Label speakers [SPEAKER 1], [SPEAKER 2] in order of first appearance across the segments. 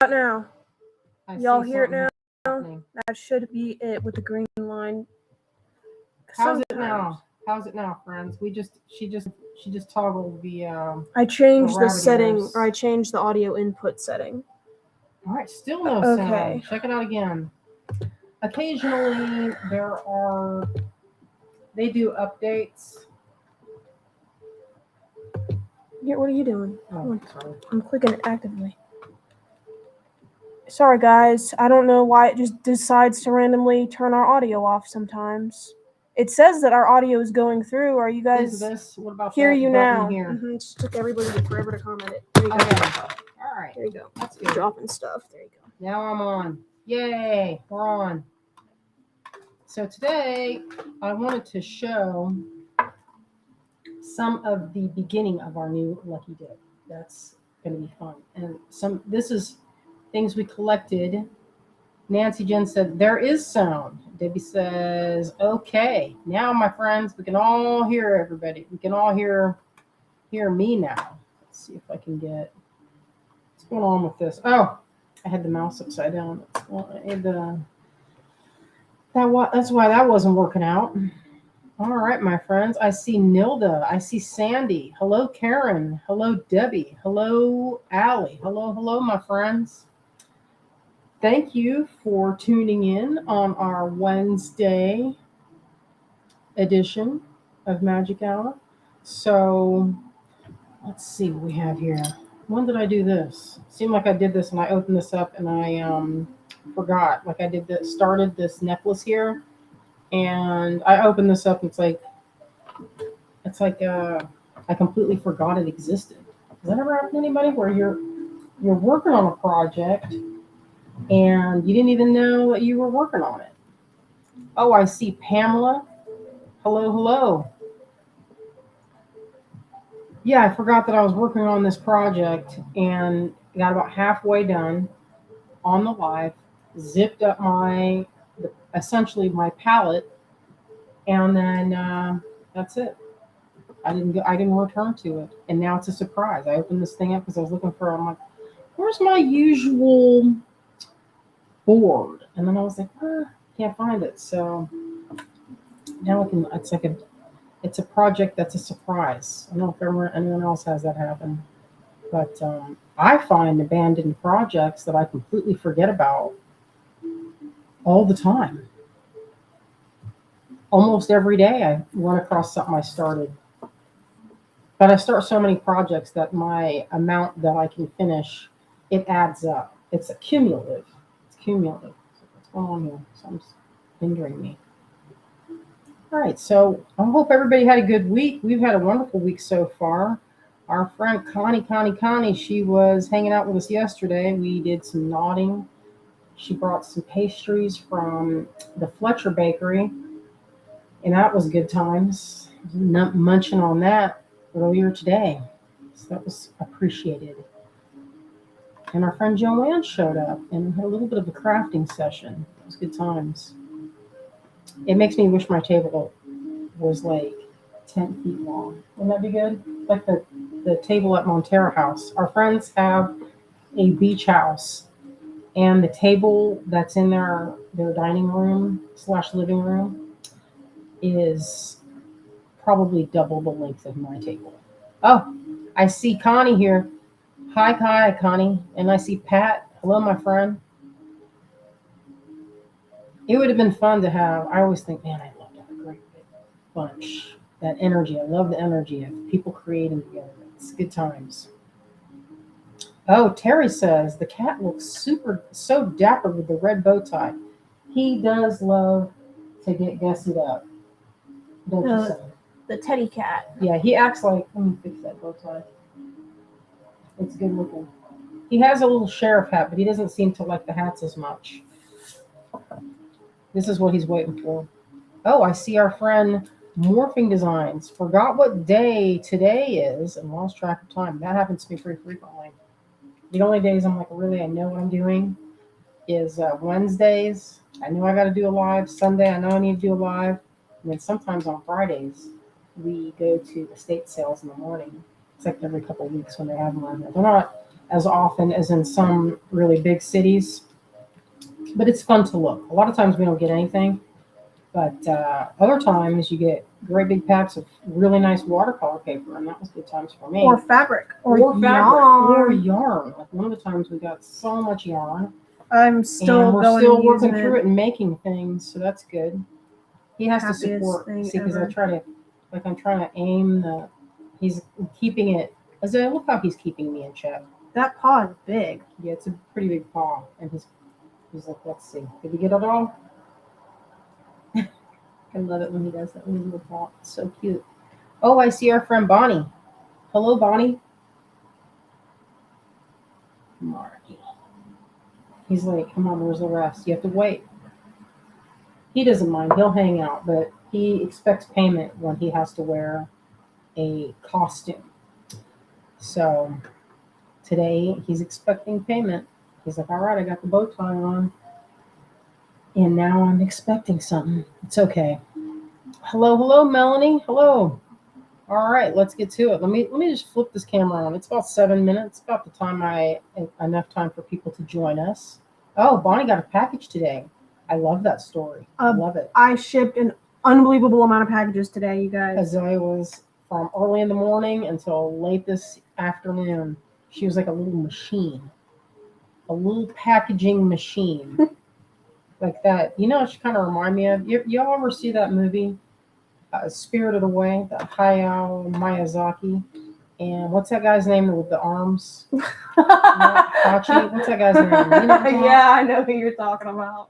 [SPEAKER 1] about now? Y'all hear it now?
[SPEAKER 2] Happening.
[SPEAKER 1] That should be it with the green line.
[SPEAKER 2] How's it now? How's it now, friends? She just toggled the
[SPEAKER 1] I changed the setting,
[SPEAKER 2] ears.
[SPEAKER 1] or I changed the audio input setting.
[SPEAKER 2] All right, still no sound. Check it out again. Occasionally they do updates.
[SPEAKER 1] Yeah, what are you doing?
[SPEAKER 2] Oh, sorry.
[SPEAKER 1] I'm clicking it actively. Sorry, guys. I don't know why it just decides to randomly turn our audio off sometimes. It says that our audio is going through. Are you guys?
[SPEAKER 2] Is this? What about
[SPEAKER 1] hear
[SPEAKER 2] that
[SPEAKER 1] you
[SPEAKER 2] button
[SPEAKER 1] now?
[SPEAKER 2] Here?
[SPEAKER 1] It just took everybody forever to comment it. There you go.
[SPEAKER 2] Yeah. All right.
[SPEAKER 1] There you go.
[SPEAKER 2] That's good.
[SPEAKER 1] Dropping stuff. There you go.
[SPEAKER 2] Now I'm on. Yay! We're on. So today I wanted to show some of the beginning of our new Lucky Dip. That's going to be fun. And this is things we collected. Nancy Jen said, there is sound. Debbie says, okay. Now, my friends, we can all hear everybody. We can all hear me now. Let's see if I can get, what's going on with this? Oh, I had the mouse upside down. That's why that wasn't working out. All right, my friends. I see Nilda. I see Sandy. Hello, Karen. Hello, Debbie. Hello, Allie. Hello, my friends. Thank you for tuning in on our Wednesday edition of Magic Hour. So let's see what we have here. When did I do this? Seemed like I did this and I opened this up and I forgot. Like I did this, started this necklace here, and I opened this up and it's like I completely forgot it existed. Does that ever happen to anybody where you're working on a project and you didn't even know that you were working on it? Oh, I see Pamela. Hello. Yeah, I forgot that I was working on this project and got about halfway done on the live, zipped up essentially my palette, and then that's it. I didn't return to it, and now it's a surprise. I opened this thing up because I was looking for. I'm like, where's my usual board? And then I was like, can't find it. So now I can. It's a project that's a surprise. I don't know if anyone else has that happen, but I find abandoned projects that I completely forget about all the time. Almost every day I run across something I started. But I start so many projects that my amount that I can finish, it adds up. It's cumulative. So what's going on here? Something's hindering me. All right, so I hope everybody had a good week. We've had a wonderful week so far. Our friend Connie, she was hanging out with us yesterday. We did some nodding. She brought some pastries from the Fletcher Bakery, and that was good times. Munching on that earlier today. So that was appreciated. And our friend Joanne showed up and had a little bit of a crafting session. It was good times. It makes me wish my table was like 10 feet long. Wouldn't that be good? Like the table at Montero House. Our friends have a beach house, and the table that's in their dining room / living room is probably double the length of my table. Oh, I see Connie here. Hi, Connie. And I see Pat. Hello, my friend. It would have been fun to have. I always think, man, I'd love to have a great big bunch. That energy. I love the energy of people creating together. It's good times. Oh, Terry says the cat looks so dapper with the red bow tie. He does love to get gussied up. Don't you say?
[SPEAKER 1] The teddy cat.
[SPEAKER 2] Yeah, he acts like, let me fix that bow tie. It's good looking. He has a little sheriff hat, but he doesn't seem to like the hats as much. This is what he's waiting for. Oh, I see our friend Morphing Designs. Forgot what day today is and lost track of time. That happens to me pretty frequently. The only days I'm like, really, I know what I'm doing is Wednesdays. I know I got to do a live. Sunday, I know I need to do a live. And then sometimes on Fridays, we go to estate sales in the morning. It's like every couple of weeks when they have them on there. as often as in some really big cities. But it's fun to look. A lot of times we don't get anything, but other times you get great big packs of really nice watercolor paper, and that was good times for me.
[SPEAKER 1] Or fabric. Or
[SPEAKER 2] yarn. Or
[SPEAKER 1] yarn.
[SPEAKER 2] yarn. Like one of the times we got so much yarn.
[SPEAKER 1] I'm still
[SPEAKER 2] and we're
[SPEAKER 1] going
[SPEAKER 2] still
[SPEAKER 1] and
[SPEAKER 2] working
[SPEAKER 1] using
[SPEAKER 2] through it and making things, so that's good. He has to
[SPEAKER 1] Happiest
[SPEAKER 2] support,
[SPEAKER 1] thing
[SPEAKER 2] see, because I
[SPEAKER 1] ever.
[SPEAKER 2] try to, like, I'm trying to aim the. He's keeping it. As I look how he's keeping me in check.
[SPEAKER 1] That paw is big.
[SPEAKER 2] Yeah, it's a pretty big paw, and he's like, let's see, did he get it all? I love it when he does that with his little paw. It's so cute. Oh, I see our friend Bonnie. Hello, Bonnie. Marky. He's like, come on, where's the rest? You have to wait. He doesn't mind. He'll hang out, but he expects payment when he has to wear a costume. So today he's expecting payment. He's like, all right, I got the bow tie on. And now I'm expecting something. It's okay. Hello, Melanie. Hello. All right, let's get to it. Let me just flip this camera on. It's about 7 minutes, about the time enough time for people to join us. Oh, Bonnie got a package today. I love that story. I love it.
[SPEAKER 1] I shipped an unbelievable amount of packages today, you guys.
[SPEAKER 2] As I was from early in the morning until late this afternoon. She was like a little machine, a little packaging machine. Like that. You know what she kind of remind me of? Y'all ever see that movie, Spirited Away, the Hayao Miyazaki? And what's that guy's name with the arms? Hachi? What's that guy's name? You know
[SPEAKER 1] yeah, I know who you're talking about.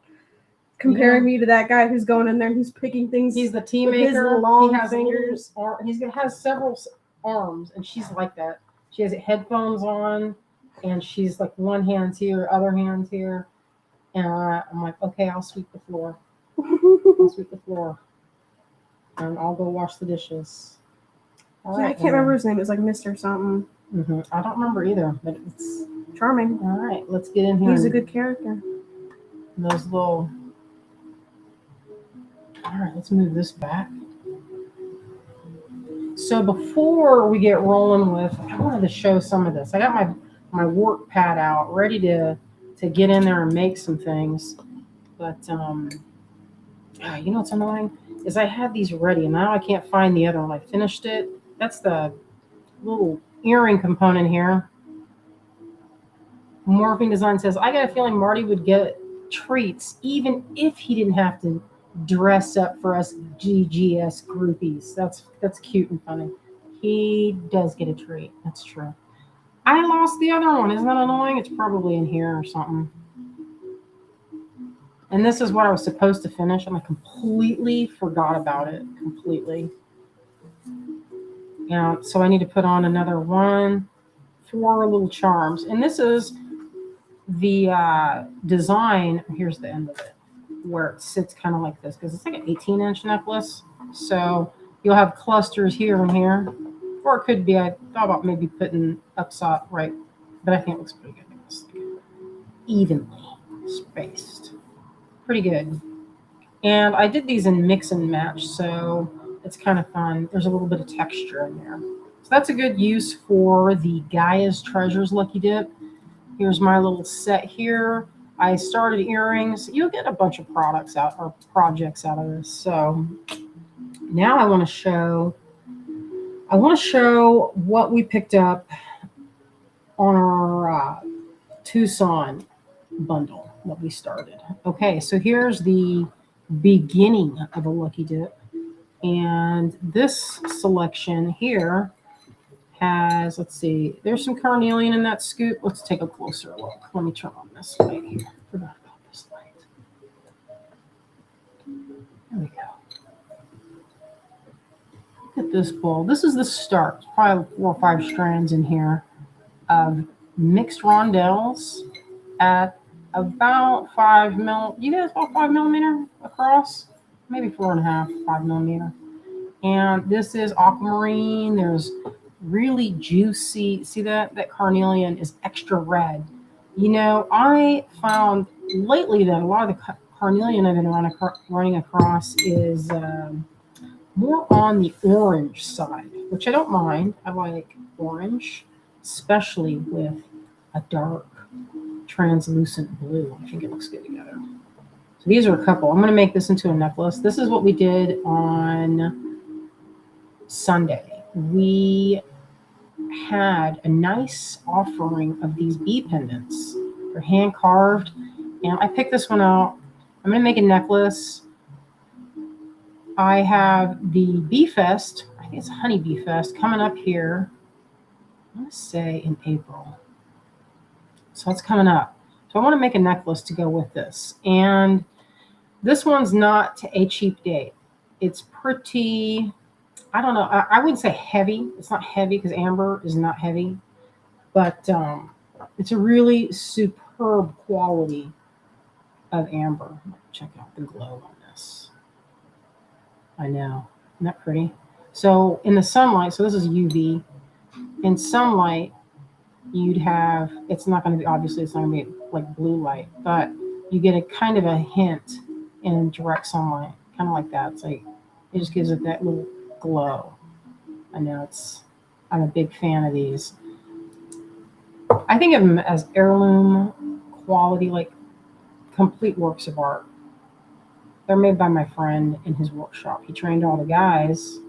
[SPEAKER 1] Comparing me to that guy who's going in there and he's picking things.
[SPEAKER 2] He's the tea maker.
[SPEAKER 1] His long
[SPEAKER 2] he has
[SPEAKER 1] fingers.
[SPEAKER 2] He has several arms, and she's like that. She has headphones on, and she's like one hand's here, other hand's here. And I'm like, okay, I'll sweep the floor. I'll sweep the floor. And I'll go wash the dishes.
[SPEAKER 1] All right, I can't remember his name. It's like Mr. something.
[SPEAKER 2] Mm-hmm. I don't remember either, but it's
[SPEAKER 1] charming.
[SPEAKER 2] All right, let's get in here.
[SPEAKER 1] He's a good character.
[SPEAKER 2] Those little. All right, let's move this back. So before we get rolling with, I wanted to show some of this. I got my work pad out, ready to get in there and make some things. But you know what's annoying? Is I had these ready, and now I can't find the other one. I finished it. That's the little earring component here. Morphing Design says, I got a feeling Marty would get treats even if he didn't have to dress up for us GGS groupies. That's cute and funny. He does get a treat. That's true. I lost the other one. Isn't that annoying? It's probably in here or something. And this is what I was supposed to finish, and I completely forgot about it. Completely. Yeah, so I need to put on another 4 little charms. And this is the design. Here's the end of it, where it sits kind of like this, because it's like an 18-inch necklace. So you'll have clusters here and here. Or it could be, I thought about maybe putting upside, right? But I think it looks pretty good. It's evenly spaced. Pretty good. And I did these in mix and match, so it's kind of fun. There's a little bit of texture in there. So that's a good use for the Gaia's Treasures Lucky Dip. Here's my little set here. I started earrings. You'll get a bunch of projects out of this. So now I want to show what we picked up on our Tucson bundle that we started. Okay, so here's the beginning of a Lucky Dip. And this selection here has, let's see, there's some carnelian in that scoop. Let's take a closer look. Let me turn on this light here. Forgot about this light. There we go. Look at this bowl. This is the start. Probably 4 or 5 strands in here of mixed rondelles at about 5 mil. You guys about 5 millimeter across? Maybe 4.5, 5 millimeter. And this is aquamarine. There's really juicy. See that? That carnelian is extra red. You know, I found lately that a lot of the carnelian I've been running across is more on the orange side, which I don't mind. I like orange, especially with a dark translucent blue. I think it looks good together. So these are a couple. I'm going to make this into a necklace. This is what we did on Sunday. We had a nice offering of these bee pendants. They're hand carved, and I picked this one out. I'm going to make a necklace. I have the Bee Fest, I think it's Honey Bee Fest, coming up here, I want to say in April. So it's coming up. So I want to make a necklace to go with this. And this one's not a cheap date. It's pretty, I don't know, I wouldn't say heavy. It's not heavy because amber is not heavy. But it's a really superb quality of amber. Check out the glow on this. I know, isn't that pretty? So in the sunlight, so this is UV. In sunlight, you'd have, it's not going to be, obviously it's not going to be like blue light, but you get a kind of a hint in direct sunlight, kind of like that. It's like, it just gives it that little glow. I know I'm a big fan of these. I think of them as heirloom quality, like complete works of art. They're made by my friend in his workshop. He trained all the guys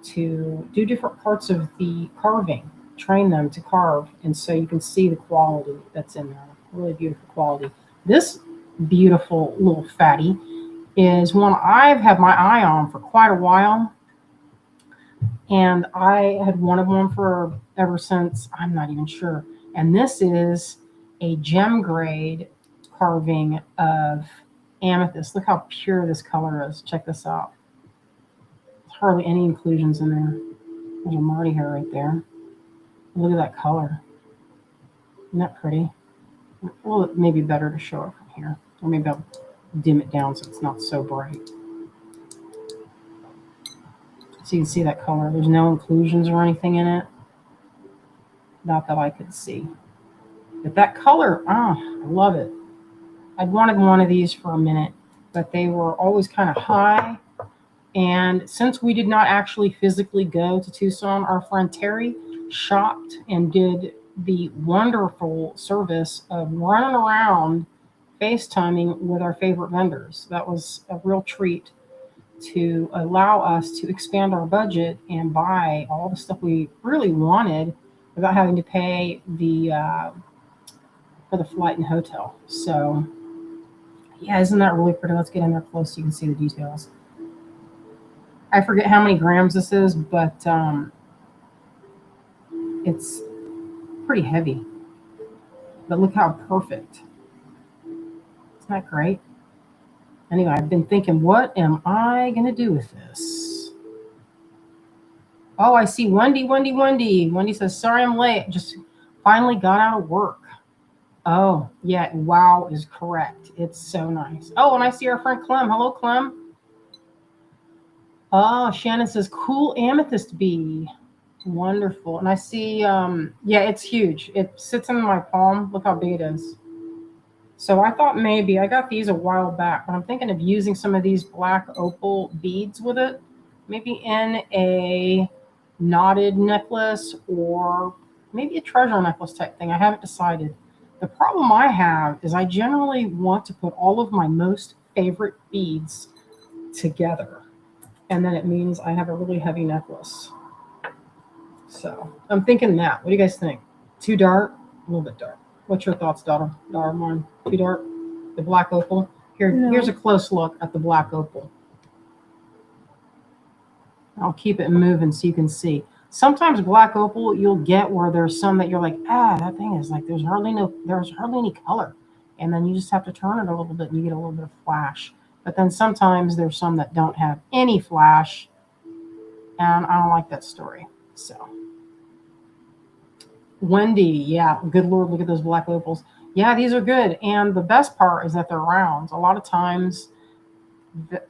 [SPEAKER 2] to do different parts of the carving, train them to carve. And so you can see the quality that's in there. Really beautiful quality. This beautiful little fatty is one I've had my eye on for quite a while. And I had wanted one for ever since, I'm not even sure. And this is a gem grade carving of amethyst. Look how pure this color is. Check this out. There's hardly any inclusions in there. There's a Marty hair right there. Look at that color. Isn't that pretty? Well, it may be better to show it from here. Or maybe I'll dim it down so it's not so bright. So you can see that color. There's no inclusions or anything in it. Not that I could see. But that color, I love it. I'd wanted one of these for a minute, but they were always kind of high. And since we did not actually physically go to Tucson, our friend Terry shopped and did the wonderful service of running around FaceTiming with our favorite vendors. That was a real treat to allow us to expand our budget and buy all the stuff we really wanted without having to pay for the flight and hotel. So yeah, isn't that really pretty? Let's get in there close so you can see the details. I forget how many grams this is, but it's pretty heavy. But look how perfect. Isn't that great? Anyway, I've been thinking, what am I going to do with this? Oh, I see Wendy. Wendy says, sorry I'm late. Just finally got out of work. Oh, yeah, wow is correct. It's so nice. Oh, and I see our friend Clem. Hello, Clem. Oh, Shannon says, cool amethyst bee. Wonderful. And I see, yeah, it's huge. It sits in my palm. Look how big it is. So I thought maybe, I got these a while back, but I'm thinking of using some of these black opal beads with it. Maybe in a knotted necklace or maybe a treasure necklace type thing. I haven't decided. The problem I have is I generally want to put all of my most favorite beads together. And then it means I have a really heavy necklace. So I'm thinking that. What do you guys think? Too dark? A little bit dark. What's your thoughts, daughter? Mine. Too dark? The black opal? Here's a close look at the black opal. I'll keep it moving so you can see. Sometimes black opal, you'll get where there's some that you're like, that thing is like, there's hardly any color. And then you just have to turn it a little bit and you get a little bit of flash. But then sometimes there's some that don't have any flash. And I don't like that story. So Wendy, yeah, good Lord, look at those black opals. Yeah, these are good. And the best part is that they're rounds. A lot of times the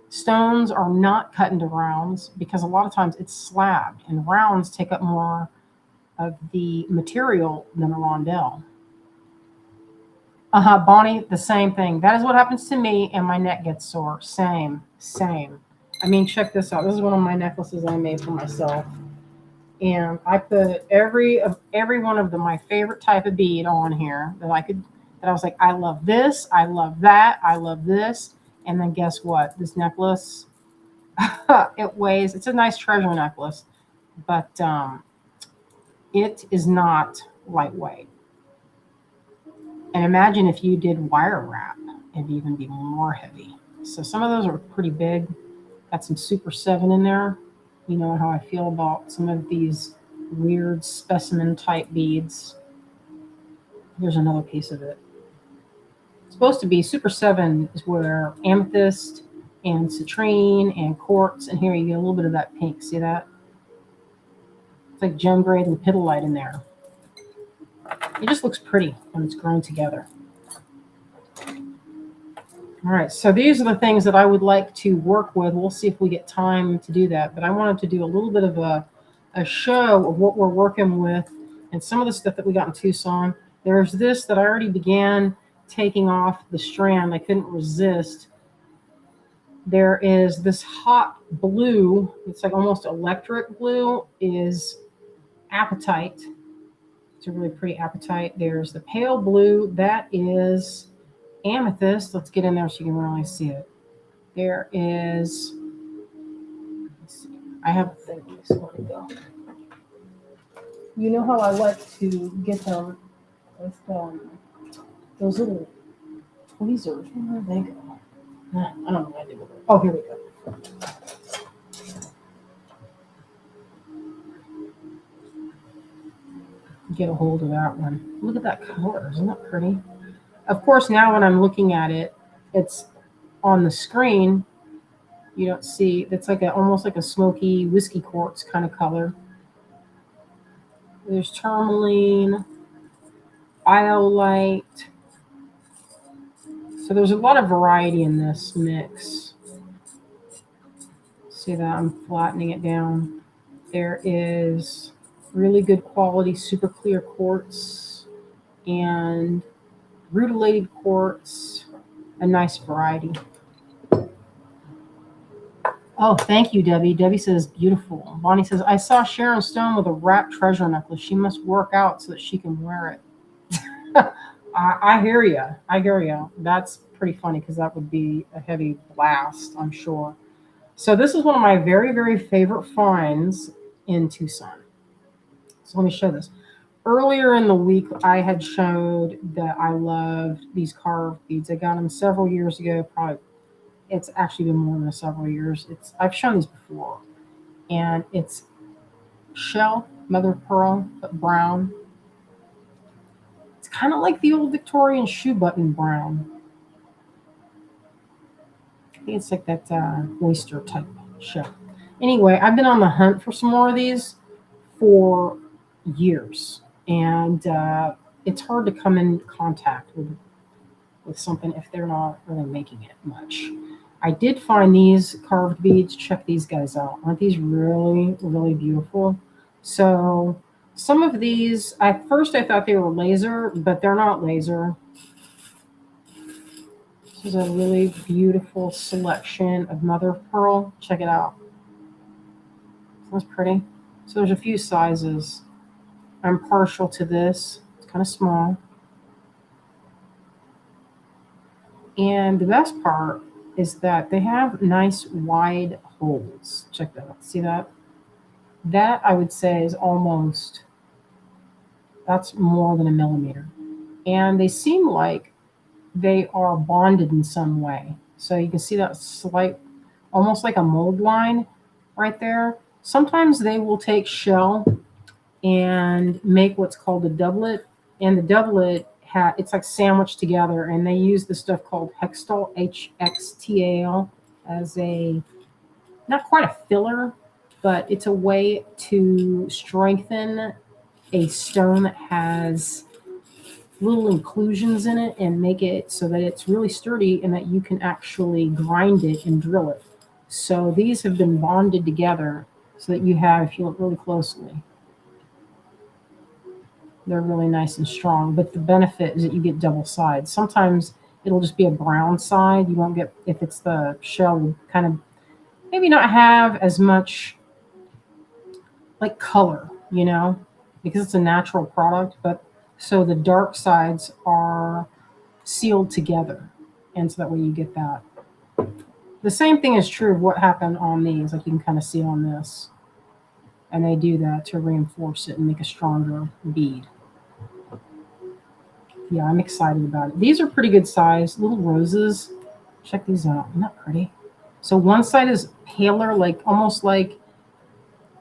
[SPEAKER 2] stones are not cut into rounds because a lot of times it's slabbed, and rounds take up more of the material than a rondelle. Bonnie, the same thing. That is what happens to me, and my neck gets sore. Same. I mean, check this out. This is one of my necklaces I made for myself. And I put every one of my favorite type of bead on here that I was like, I love this, I love that, I love this. And then guess what? This necklace, it's a nice treasure necklace, but it is not lightweight. And imagine if you did wire wrap, it'd even be more heavy. So some of those are pretty big. Got some Super 7 in there. You know how I feel about some of these weird specimen type beads. Here's another piece of it. It's supposed to be Super 7 is where amethyst and citrine and quartz, and here you get a little bit of that pink. See that? It's like gem grade and petalite in there. It just looks pretty when it's grown together. All right, so these are the things that I would like to work with. We'll see if we get time to do that. But I wanted to do a little bit of a show of what we're working with and some of the stuff that we got in Tucson. There's this that I already began taking off the strand. I couldn't resist. There is this hot blue. It's like almost electric blue, is apatite. It's a really pretty apatite. There's the pale blue. That is amethyst. Let's get in there so you can really see it. There is, let's see, I have a thing. Let me go. You know how I like to get them with those little tweezers. Where did they go? I don't know what I did with it. Oh, here we go. Get a hold of that one. Look at that color. Isn't that pretty? Of course, now when I'm looking at it, it's on the screen. You don't see, it's like almost like a smoky whiskey quartz kind of color. There's tourmaline, iolite. So there's a lot of variety in this mix. See that? I'm flattening it down. There is really good quality super clear quartz and rutilated quartz, a nice variety. Oh, thank you, Debbie. Debbie says, beautiful. Bonnie says, I saw Sharon Stone with a wrapped treasure necklace. She must work out so that she can wear it. I hear you. I hear you. That's pretty funny because that would be a heavy blast, I'm sure. So this is one of my very, very favorite finds in Tucson. So let me show this. Earlier in the week, I had showed that I loved these carved beads. I got them several years ago. Probably, it's actually been more than several years. I've shown these before, and it's shell, mother of pearl, but brown. It's kind of like the old Victorian shoe button brown. I think it's like that oyster type shell. Anyway, I've been on the hunt for some more of these for years, and it's hard to come in contact with something if they're not really making it much. I did find these carved beads. Check these guys out. Aren't these really, really beautiful? So some of these, at first I thought they were laser, but they're not laser. This is a really beautiful selection of mother of pearl. Check it out. That's pretty. So there's a few sizes. I'm partial to this. It's kind of small. And the best part is that they have nice wide holes. Check that out. See that? That I would say is that's more than a millimeter. And they seem like they are bonded in some way. So you can see that slight, almost like a mold line right there. Sometimes they will take shell and make what's called a doublet. And the doublet, it's like sandwiched together, and they use this stuff called Hextal, HXTAL, as not quite a filler, but it's a way to strengthen a stone that has little inclusions in it and make it so that it's really sturdy and that you can actually grind it and drill it. So these have been bonded together so that if you look really closely, they're really nice and strong. But the benefit is that you get double sides. Sometimes it'll just be a brown side. You won't get, if it's the shell, kind of maybe not have as much like color, you know, because it's a natural product. But so the dark sides are sealed together, and so that way you get that. The same thing is true of what happened on these. Like you can kind of see on this, and they do that to reinforce it and make a stronger bead. Yeah, I'm excited about it. These are pretty good size, little roses. Check these out. Isn't that pretty? So one side is paler, like almost like,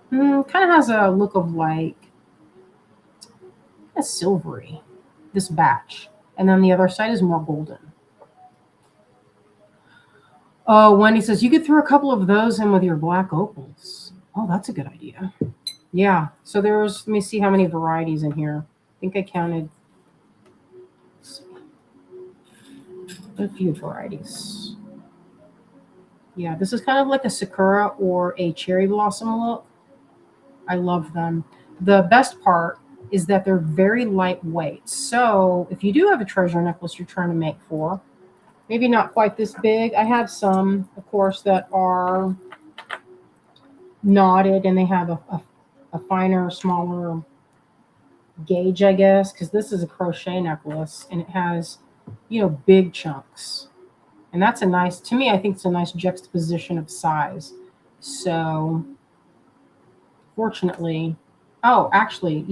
[SPEAKER 2] kind of has a look of like a silvery, this batch. And then the other side is more golden. Oh, Wendy says you could throw a couple of those in with your black opals. Oh, that's a good idea. Yeah. So there's, let me see how many varieties in here. I think I counted a few varieties. Yeah, this is kind of like a sakura or a cherry blossom look. I love them. The best part is that they're very lightweight. So if you do have a treasure necklace you're trying to make for, maybe not quite this big. I have some, of course, that are knotted and they have a finer, smaller gauge, I guess, because this is a crochet necklace and it has, big chunks. And that's a nice, to me, I think it's a nice juxtaposition of size. So fortunately, oh, actually,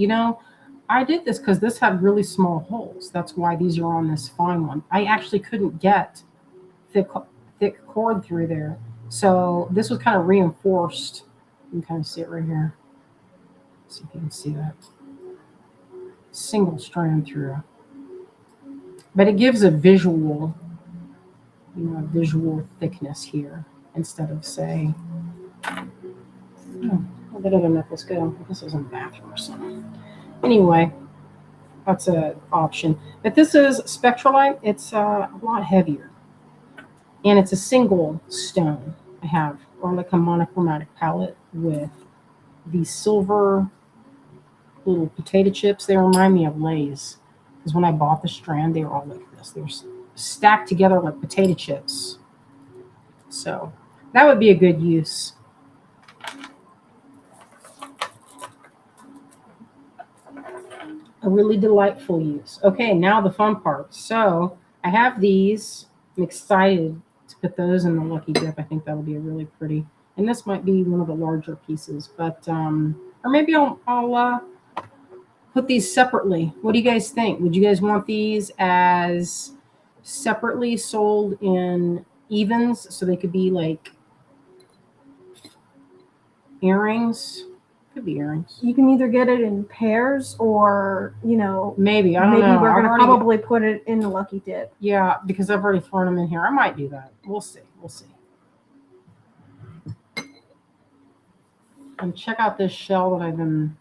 [SPEAKER 2] I did this because this had really small holes. That's why these are on this fine one. I actually couldn't get thick cord through there. So this was kind of reinforced. You can kind of see it right here. See if you can see that. Single strand through. But it gives a visual, visual thickness here instead of, say, where'd that other necklace go? This is in the bathroom or something. Anyway, that's an option. But this is Spectralite. It's a lot heavier. And it's a single stone I have, or like a monochromatic palette with these silver little potato chips. They remind me of Lay's. Because when I bought the strand, they were all like this. They were stacked together like potato chips. So that would be a good use. A really delightful use. Okay, now the fun part. So I have these. I'm excited to put those in the Lucky Dip. I think that'll be a really pretty. And this might be one of the larger pieces, but or maybe I'll put these separately. What do you guys think? Would you guys want these as separately sold in evens so they could be like earrings? Could be earrings.
[SPEAKER 1] You can either get it in pairs or,
[SPEAKER 2] maybe. I don't
[SPEAKER 1] maybe
[SPEAKER 2] know.
[SPEAKER 1] we're going to probably put it in the Lucky Dip.
[SPEAKER 2] Yeah, because I've already thrown them in here. I might do that. We'll see. And check out this shell that I've been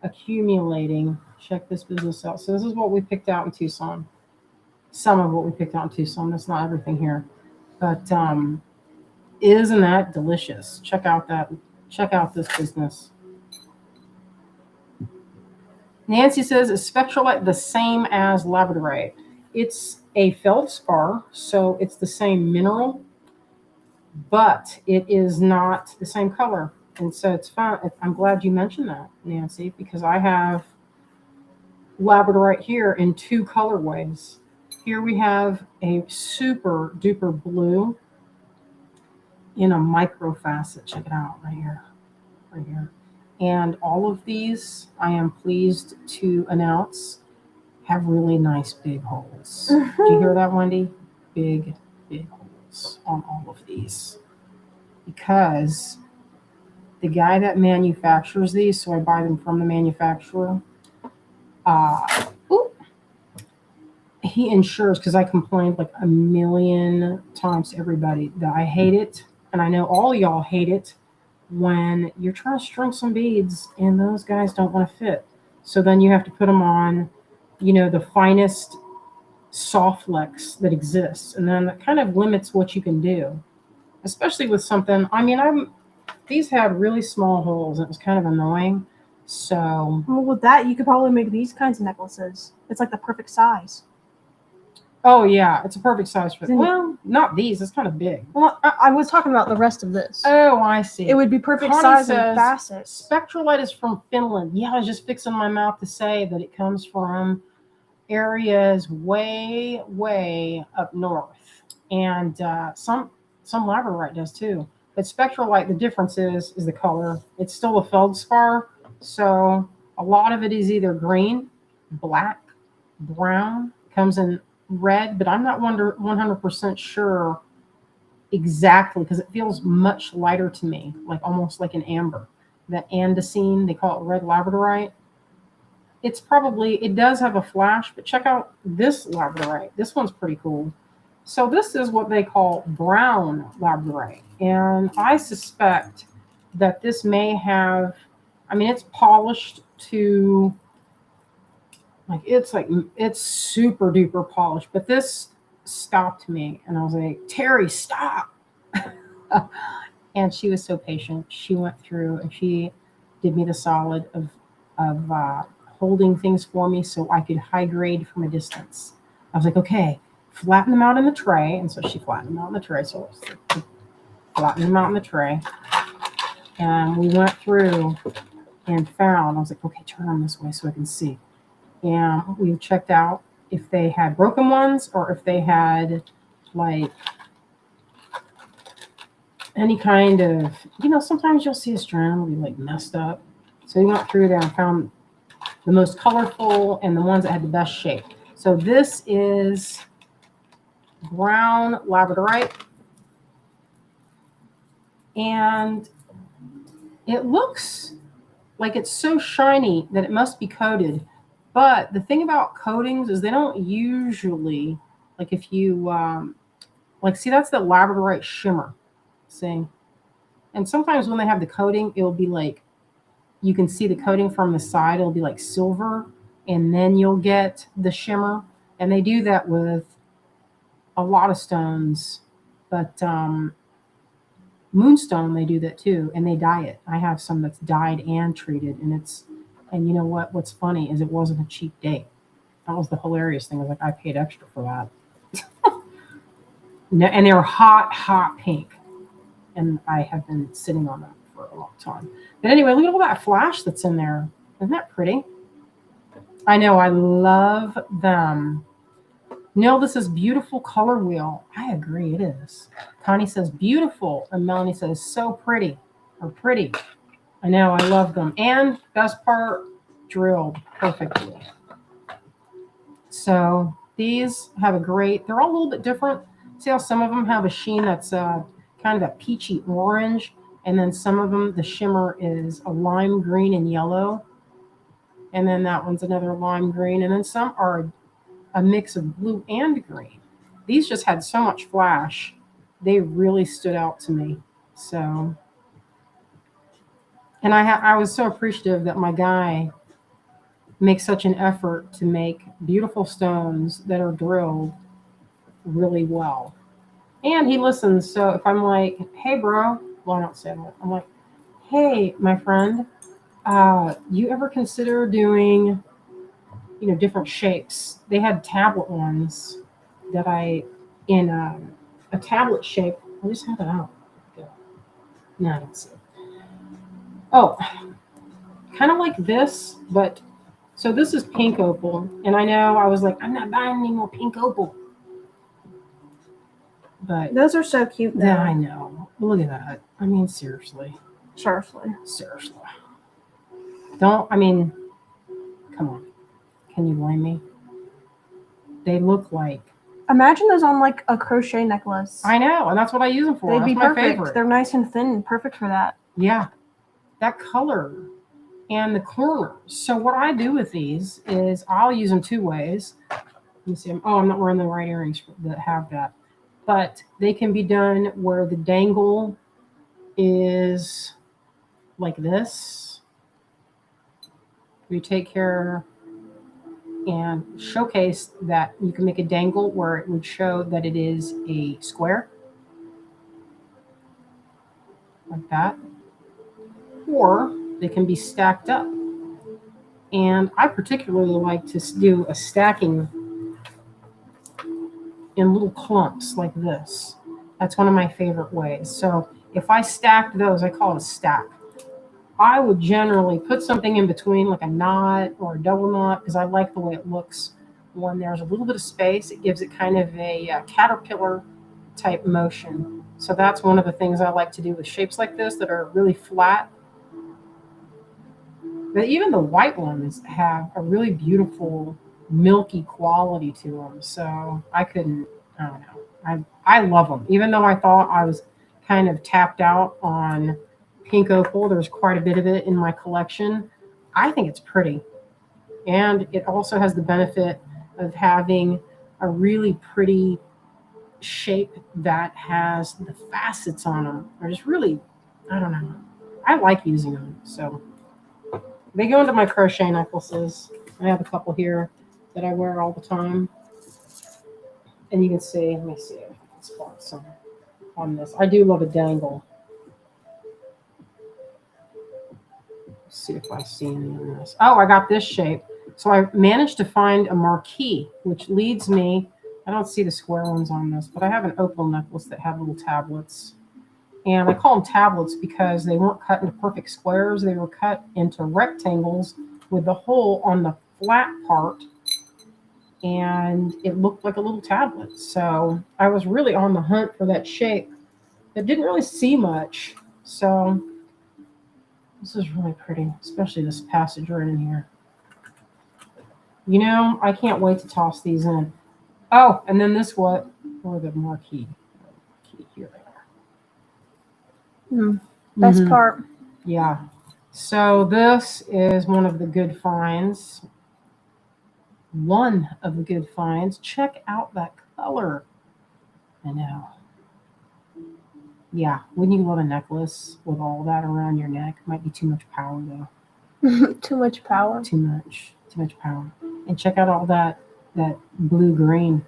[SPEAKER 2] accumulating. Check this business out. So this is what we picked out in Tucson. Some of what we picked out in Tucson. That's not everything here. But isn't that delicious? Check out this business. Nancy says, is Spectralite the same as labradorite? It's a feldspar, so it's the same mineral, but it is not the same color. And so it's fun. I'm glad you mentioned that, Nancy, because I have labradorite here in two colorways. Here we have a super duper blue in a micro facet. Check it out right here. And all of these, I am pleased to announce, have really nice big holes. Did you hear that, Wendy? Big holes on all of these. Because the guy that manufactures these, so I buy them from the manufacturer, he ensures, because I complained like a million times to everybody that I hate it, and I know all y'all hate it, when you're trying to string some beads and those guys don't want to fit. So then you have to put them on, the finest soft flex that exists. And then that kind of limits what you can do, especially with something. These had really small holes. And it was kind of annoying. So
[SPEAKER 1] well, with that, you could probably make these kinds of necklaces. It's like the perfect size.
[SPEAKER 2] Oh yeah, it's a perfect size for.
[SPEAKER 1] Then-
[SPEAKER 2] Well, not these. It's kind of big.
[SPEAKER 1] Well, I was talking about the rest of this.
[SPEAKER 2] Oh, I see.
[SPEAKER 1] It would be perfect
[SPEAKER 2] Connie
[SPEAKER 1] size
[SPEAKER 2] says,
[SPEAKER 1] and facet.
[SPEAKER 2] Spectralite is from Finland. Yeah, I was just fixing my mouth to say that it comes from areas way, way up north, and some labradorite does too. But spectralite, the difference is the color. It's still a feldspar, so a lot of it is either green, black, brown. Comes in red, but I'm not 100% sure exactly because it feels much lighter to me, like almost like an amber. That andesine, they call it red labradorite. It does have a flash, but check out this labradorite. This one's pretty cool. So this is what they call brown labradorite. And I suspect that this may have, I mean, it's polished to, it's super duper polished, but this stopped me. And I was like, Terry, stop. And she was so patient. She went through and she did me the solid of holding things for me so I could high grade from a distance. I was like, okay, flatten them out in the tray. And so she flattened them out in the tray. So flatten them out in the tray. And we went through and found, I was like, okay, turn them this way so I can see. And we checked out if they had broken ones or if they had like any kind of, sometimes you'll see a strand will be like messed up. So we went through there and found the most colorful and the ones that had the best shape. So this is brown labradorite. And it looks like it's so shiny that it must be coated. But the thing about coatings is they don't usually, like if you, see that's the labradorite shimmer. See? And sometimes when they have the coating, it'll be like, you can see the coating from the side. It'll be like silver, and then you'll get the shimmer. And they do that with a lot of stones. But moonstone, they do that too, and they dye it. I have some that's dyed and treated, and you know what? What's funny is it wasn't a cheap date. That was the hilarious thing. I was like, I paid extra for that. And they were hot pink. And I have been sitting on them for a long time. But anyway, look at all that flash that's in there. Isn't that pretty? I know, I love them. Neil, this is beautiful color wheel. I agree, it is. Connie says beautiful, and Melanie says so pretty, or pretty. I know, I love them. And best part, drilled perfectly. So these have they're all a little bit different. See how some of them have a sheen that's kind of a peachy orange, and then some of them, the shimmer is a lime green and yellow, and then that one's another lime green, and then some are a mix of blue and green. These just had so much flash. They really stood out to me. So, and I was so appreciative that my guy makes such an effort to make beautiful stones that are drilled really well. And he listens. So if I'm like, hey, bro, well, I don't say that. I'm like, hey, my friend, you ever consider doing, different shapes? They had tablet ones that in a tablet shape. I just had it out. No, I don't see it. Oh, kind of like this, but so this is pink opal. And I know I was like, I'm not buying any more pink opal. But
[SPEAKER 1] Those are so cute, though.
[SPEAKER 2] yeah, I know. Look at that. I mean, seriously.
[SPEAKER 1] Seriously.
[SPEAKER 2] Come on. Can you blame me? They look like.
[SPEAKER 1] Imagine those on like a crochet necklace.
[SPEAKER 2] I know, and that's what I use them for.
[SPEAKER 1] They'd
[SPEAKER 2] That's
[SPEAKER 1] be
[SPEAKER 2] my
[SPEAKER 1] perfect.
[SPEAKER 2] favorite.
[SPEAKER 1] They're nice and thin, perfect for that.
[SPEAKER 2] Yeah, that color and the corners. So what I do with these is I'll use them two ways. Let me see. I'm not wearing the right earrings that have that. But they can be done where the dangle is like this. We take care and showcase that you can make a dangle where it would show that it is a square. Like that. Or they can be stacked up. And I particularly like to do a stacking in little clumps like this. That's one of my favorite ways. So if I stacked those, I call it a stack. I would generally put something in between, like a knot or a double knot, because I like the way it looks when there's a little bit of space. It gives it kind of a caterpillar type motion. So that's one of the things I like to do with shapes like this that are really flat. But even the white ones have a really beautiful milky quality to them. So I don't know. I love them. Even though I thought I was kind of tapped out on pink opal, there's quite a bit of it in my collection. I think it's pretty. And it also has the benefit of having a really pretty shape that has the facets on them. They're just really, I don't know. I like using them. So they go into my crochet necklaces. I have a couple here that I wear all the time. And you can see, let me see if I can spot some on this. I do love a dangle. Let's see if I see any on this. Oh, I got this shape. So I managed to find a marquee, which leads me, I don't see the square ones on this, but I have an opal necklace that have little tablets. And I call them tablets because they weren't cut into perfect squares. They were cut into rectangles with the hole on the flat part. And it looked like a little tablet. So I was really on the hunt for that shape. I didn't really see much. So this is really pretty, especially this passage right in here. You know, I can't wait to toss these in. Oh, and then this what? Or the marquee. Here they are.
[SPEAKER 1] Best part.
[SPEAKER 2] Yeah. So this is one of the good finds. One of the good finds. Check out that color. I know. Yeah. Wouldn't you love a necklace with all that around your neck? Might be too much power though.
[SPEAKER 1] Too much power.
[SPEAKER 2] Too much power. And check out all that blue green.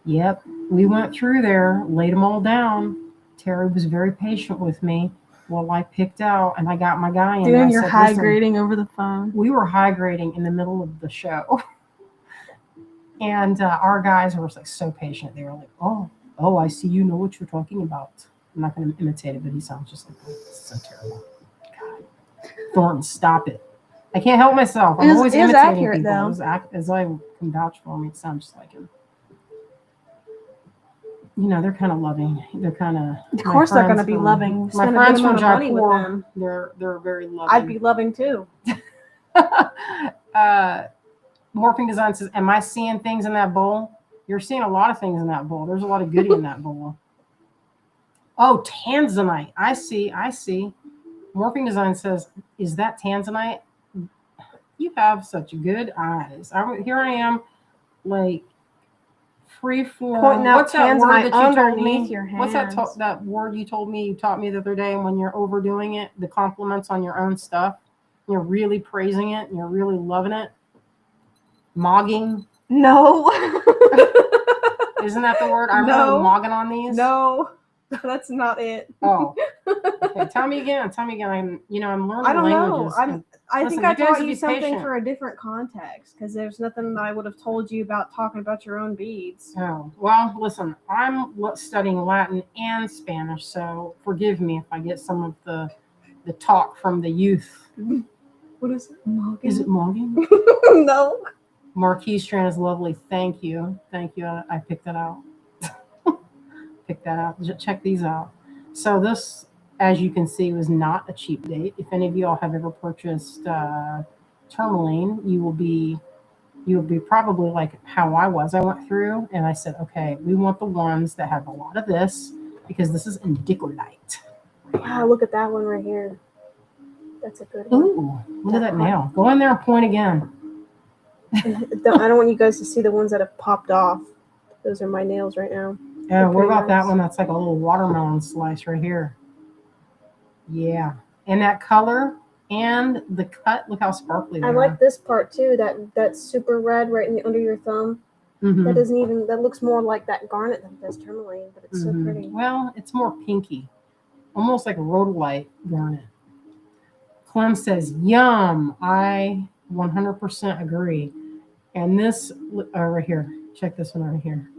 [SPEAKER 2] Yep. We went through there, laid them all down. Terry was very patient with me while I picked out, and I got my guy in.
[SPEAKER 1] Doing your high grading over the phone.
[SPEAKER 2] We were high grading in the middle of the show. And our guys were like so patient. They were like, oh, I see you know what you're talking about. I'm not going to imitate it, but he sounds just like, oh, this is so terrible. God. Thornton, stop it. I can't help myself. I'm always imitating
[SPEAKER 1] accurate,
[SPEAKER 2] people.
[SPEAKER 1] Though.
[SPEAKER 2] As I can vouch for me, it sounds just like him. You know, they're kind of loving. They're kind of.
[SPEAKER 1] Of course, they're going to be loving.
[SPEAKER 2] My friends from Jaipur, they're very loving.
[SPEAKER 1] I'd be loving too.
[SPEAKER 2] Morphing Design says, "Am I seeing things in that bowl? You're seeing a lot of things in that bowl. There's a lot of goodie in that bowl." Oh, tanzanite. I see. Morphing Design says, "Is that tanzanite?" You have such good eyes. Here I am, like free form.
[SPEAKER 1] Pointing out
[SPEAKER 2] What's that word that you told me?
[SPEAKER 1] Your hands.
[SPEAKER 2] What's that word you taught me the other day? When you're overdoing it, the compliments on your own stuff, you're really praising it, and you're really loving it. Mogging.
[SPEAKER 1] No.
[SPEAKER 2] Isn't that the word? I'm really mogging on these.
[SPEAKER 1] No, that's not it.
[SPEAKER 2] Oh. Okay. Tell me again. I'm learning
[SPEAKER 1] I don't
[SPEAKER 2] languages.
[SPEAKER 1] know. I think I taught you something for a different context because there's nothing that I would have told you about talking about your own beads.
[SPEAKER 2] Oh, well, listen, I'm studying Latin and Spanish, so forgive me if I get some of the talk from the youth.
[SPEAKER 1] What is it? Mogging?
[SPEAKER 2] Is it mogging?
[SPEAKER 1] No.
[SPEAKER 2] Marquis strand is lovely. Thank you. I picked that out. Check these out. So this, as you can see, was not a cheap date. If any of you all have ever purchased tourmaline, you will be probably like how I was. I went through and I said, okay, we want the ones that have a lot of this because this is indicolite.
[SPEAKER 1] Wow, look at that one right here. That's a good one.
[SPEAKER 2] Ooh, look at that nail. Go in there and point again.
[SPEAKER 1] I don't want you guys to see the ones that have popped off. Those are my nails right now.
[SPEAKER 2] Yeah, what about that one? That's like a little watermelon slice right here. Yeah, and that color and the cut. Look how sparkly they are.
[SPEAKER 1] I like this part too. That super red right under your thumb. Mm-hmm. That looks more like that garnet that does tourmaline, but it's so pretty.
[SPEAKER 2] Well, it's more pinky, almost like a rhodolite garnet. Clem says, "Yum." I 100% agree. And this right here, check this one over here.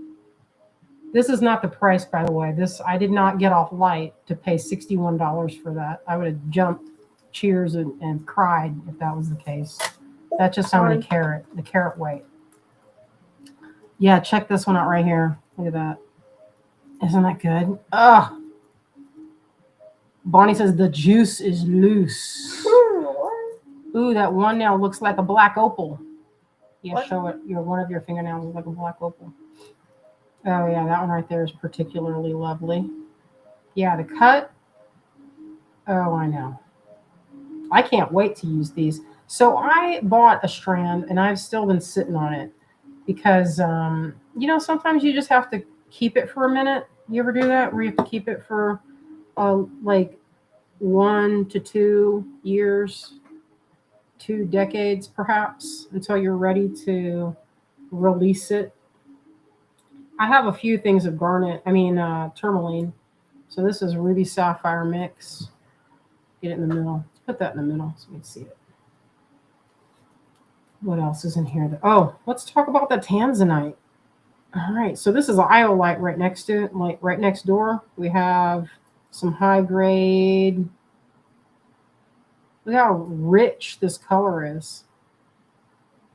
[SPEAKER 2] This is not the price, by the way. This I did not get off light to pay $61 for that. I would have jumped, cheers, and cried if that was the case. That's just how many the carat weight. Yeah, check this one out right here. Look at that. Isn't that good? Ugh. Bonnie says the juice is loose. Ooh, that one now looks like a black opal. Yeah, what? Show it. One of your fingernails is like a black opal. Oh yeah, that one right there is particularly lovely. Yeah, the cut. Oh, I know. I can't wait to use these. So I bought a strand and I've still been sitting on it because, you know, sometimes you just have to keep it for a minute. You ever do that where you have to keep it for like 1 to 2 years, 2 decades perhaps, until you're ready to release it? I have a few things of tourmaline. So this is ruby sapphire mix. Get it in the middle. Put that in the middle so we can see it. What else is in here? Oh, let's talk about the tanzanite. All right, so this is an iolite right next to it, like right next door. We have some high grade. Look how rich this color is.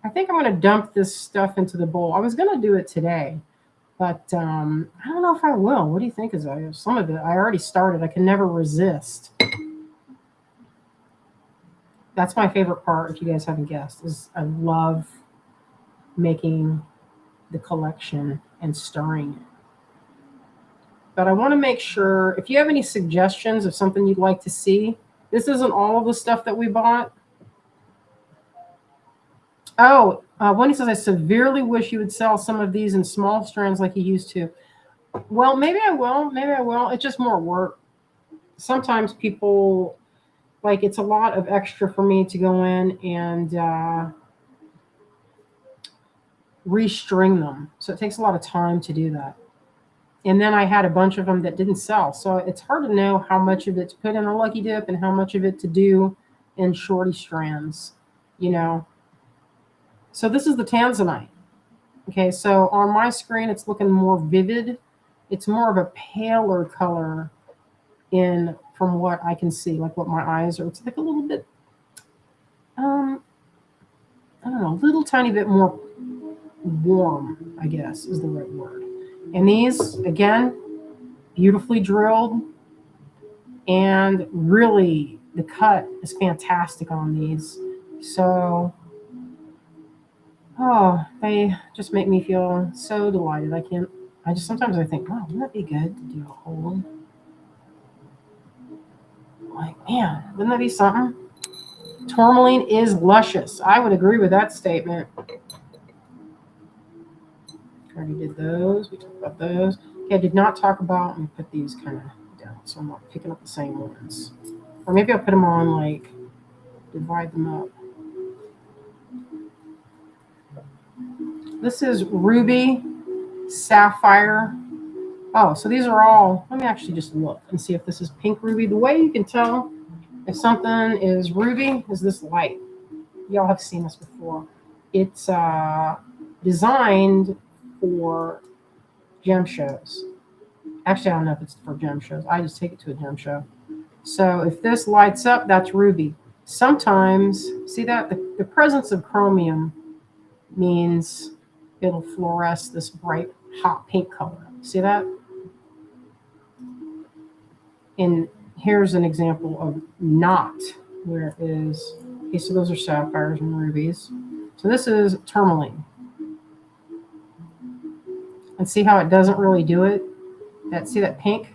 [SPEAKER 2] I think I'm going to dump this stuff into the bowl. I was going to do it today, but I don't know if I will. What do you think? Some of it I already started. I can never resist. That's my favorite part, if you guys haven't guessed, is I love making the collection and stirring it. But I want to make sure, if you have any suggestions of something you'd like to see, this isn't all of the stuff that we bought. Oh, Wendy says, I severely wish you would sell some of these in small strands like you used to. Well, maybe I will. Maybe I will. It's just more work. Sometimes people, like, it's a lot of extra for me to go in and restring them. So it takes a lot of time to do that. And then I had a bunch of them that didn't sell. So it's hard to know how much of it to put in a lucky dip and how much of it to do in shorty strands, you know. So this is the tanzanite. Okay, so on my screen, it's looking more vivid. It's more of a paler color from what I can see, like what my eyes are. It's like a little bit, I don't know, a little tiny bit more warm, I guess is the right word. And these, again, beautifully drilled. And really, the cut is fantastic on these. So, they just make me feel so delighted. Sometimes I think, oh, wouldn't that be good to do a whole, like, man, wouldn't that be something? Tourmaline is luscious. I would agree with that statement. Already did those. We talked about those. Okay, I did not talk about, let me put these kind of down so I'm not picking up the same ones. Or maybe I'll put them on, like, divide them up. This is ruby, sapphire. Oh, so these are all, let me actually just look and see if this is pink ruby. The way you can tell if something is ruby is this light. Y'all have seen this before. It's designed for gem shows. Actually, I don't know if it's for gem shows. I just take it to a gem show. So if this lights up, that's ruby. Sometimes, see that? The presence of chromium means it'll fluoresce this bright, hot pink color. See that? And here's an example of not where it is. Okay, so those are sapphires and rubies. So this is tourmaline. And see how it doesn't really do it? See that pink?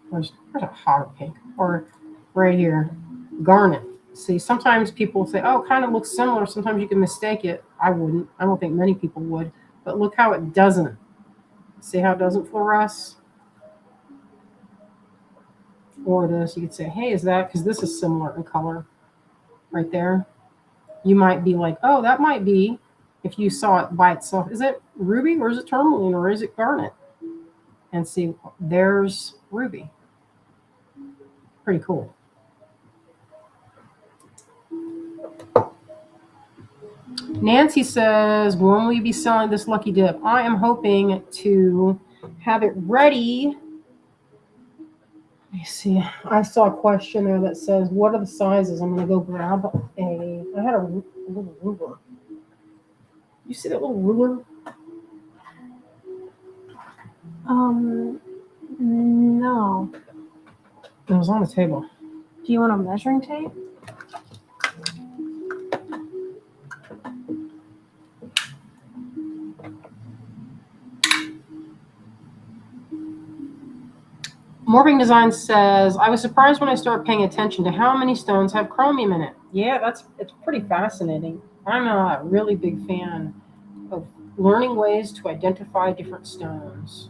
[SPEAKER 2] There's a hotter pink. Or right here, garnet. See, sometimes people say, oh, it kind of looks similar. Sometimes you can mistake it. I wouldn't. I don't think many people would. But look how it doesn't. See how it doesn't fluoresce? Or this, you could say, hey, is that, because this is similar in color right there. You might be like, oh, that might be, if you saw it by itself, is it ruby or is it tourmaline or is it garnet? And see, there's ruby. Pretty cool. Nancy says, when will you be selling this lucky dip? I am hoping to have it ready. Let me see. I saw a question there that says, what are the sizes? I'm going to go grab I had a little ruler. You see that little ruler?
[SPEAKER 1] No.
[SPEAKER 2] It was on the table.
[SPEAKER 1] Do you want a measuring tape?
[SPEAKER 2] Morbing Design says, I was surprised when I started paying attention to how many stones have chromium in it. Yeah, it's pretty fascinating. I'm a really big fan of learning ways to identify different stones.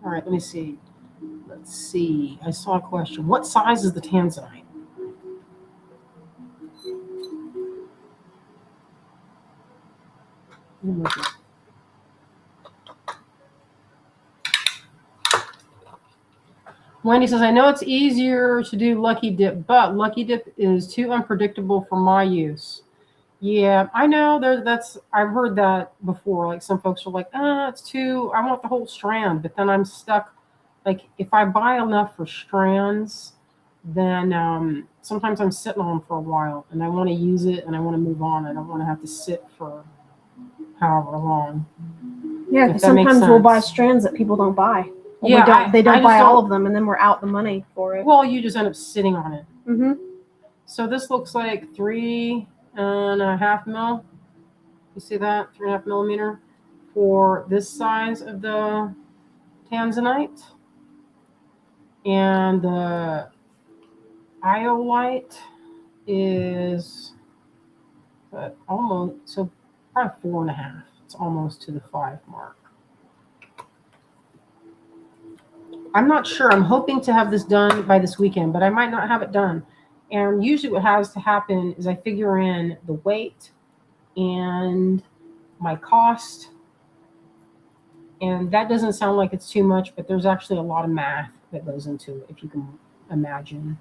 [SPEAKER 2] All right, let me see. Let's see. I saw a question. What size is the tanzanite? Wendy says, I know it's easier to do Lucky Dip, but Lucky Dip is too unpredictable for my use. Yeah, I know. I've heard that before. Like some folks are like, it's too. I want the whole strand, but then I'm stuck. Like if I buy enough for strands, then sometimes I'm sitting on them for a while, and I want to use it, and I want to move on. I don't want to have to sit for however long.
[SPEAKER 1] Yeah, because sometimes we'll buy strands that people don't buy. Well,
[SPEAKER 2] Yeah,
[SPEAKER 1] they don't buy all of them, and then we're out the money for it.
[SPEAKER 2] Well, you just end up sitting on it.
[SPEAKER 1] Mm-hmm.
[SPEAKER 2] So this looks like 3.5 mil. You see that? 3.5 millimeter for this size of the tanzanite. And the iolite is almost, so probably 4.5. It's almost to the 5 mark. I'm not sure. I'm hoping to have this done by this weekend, but I might not have it done. And usually what has to happen is I figure in the weight and my cost. And that doesn't sound like it's too much, but there's actually a lot of math that goes into it, if you can imagine.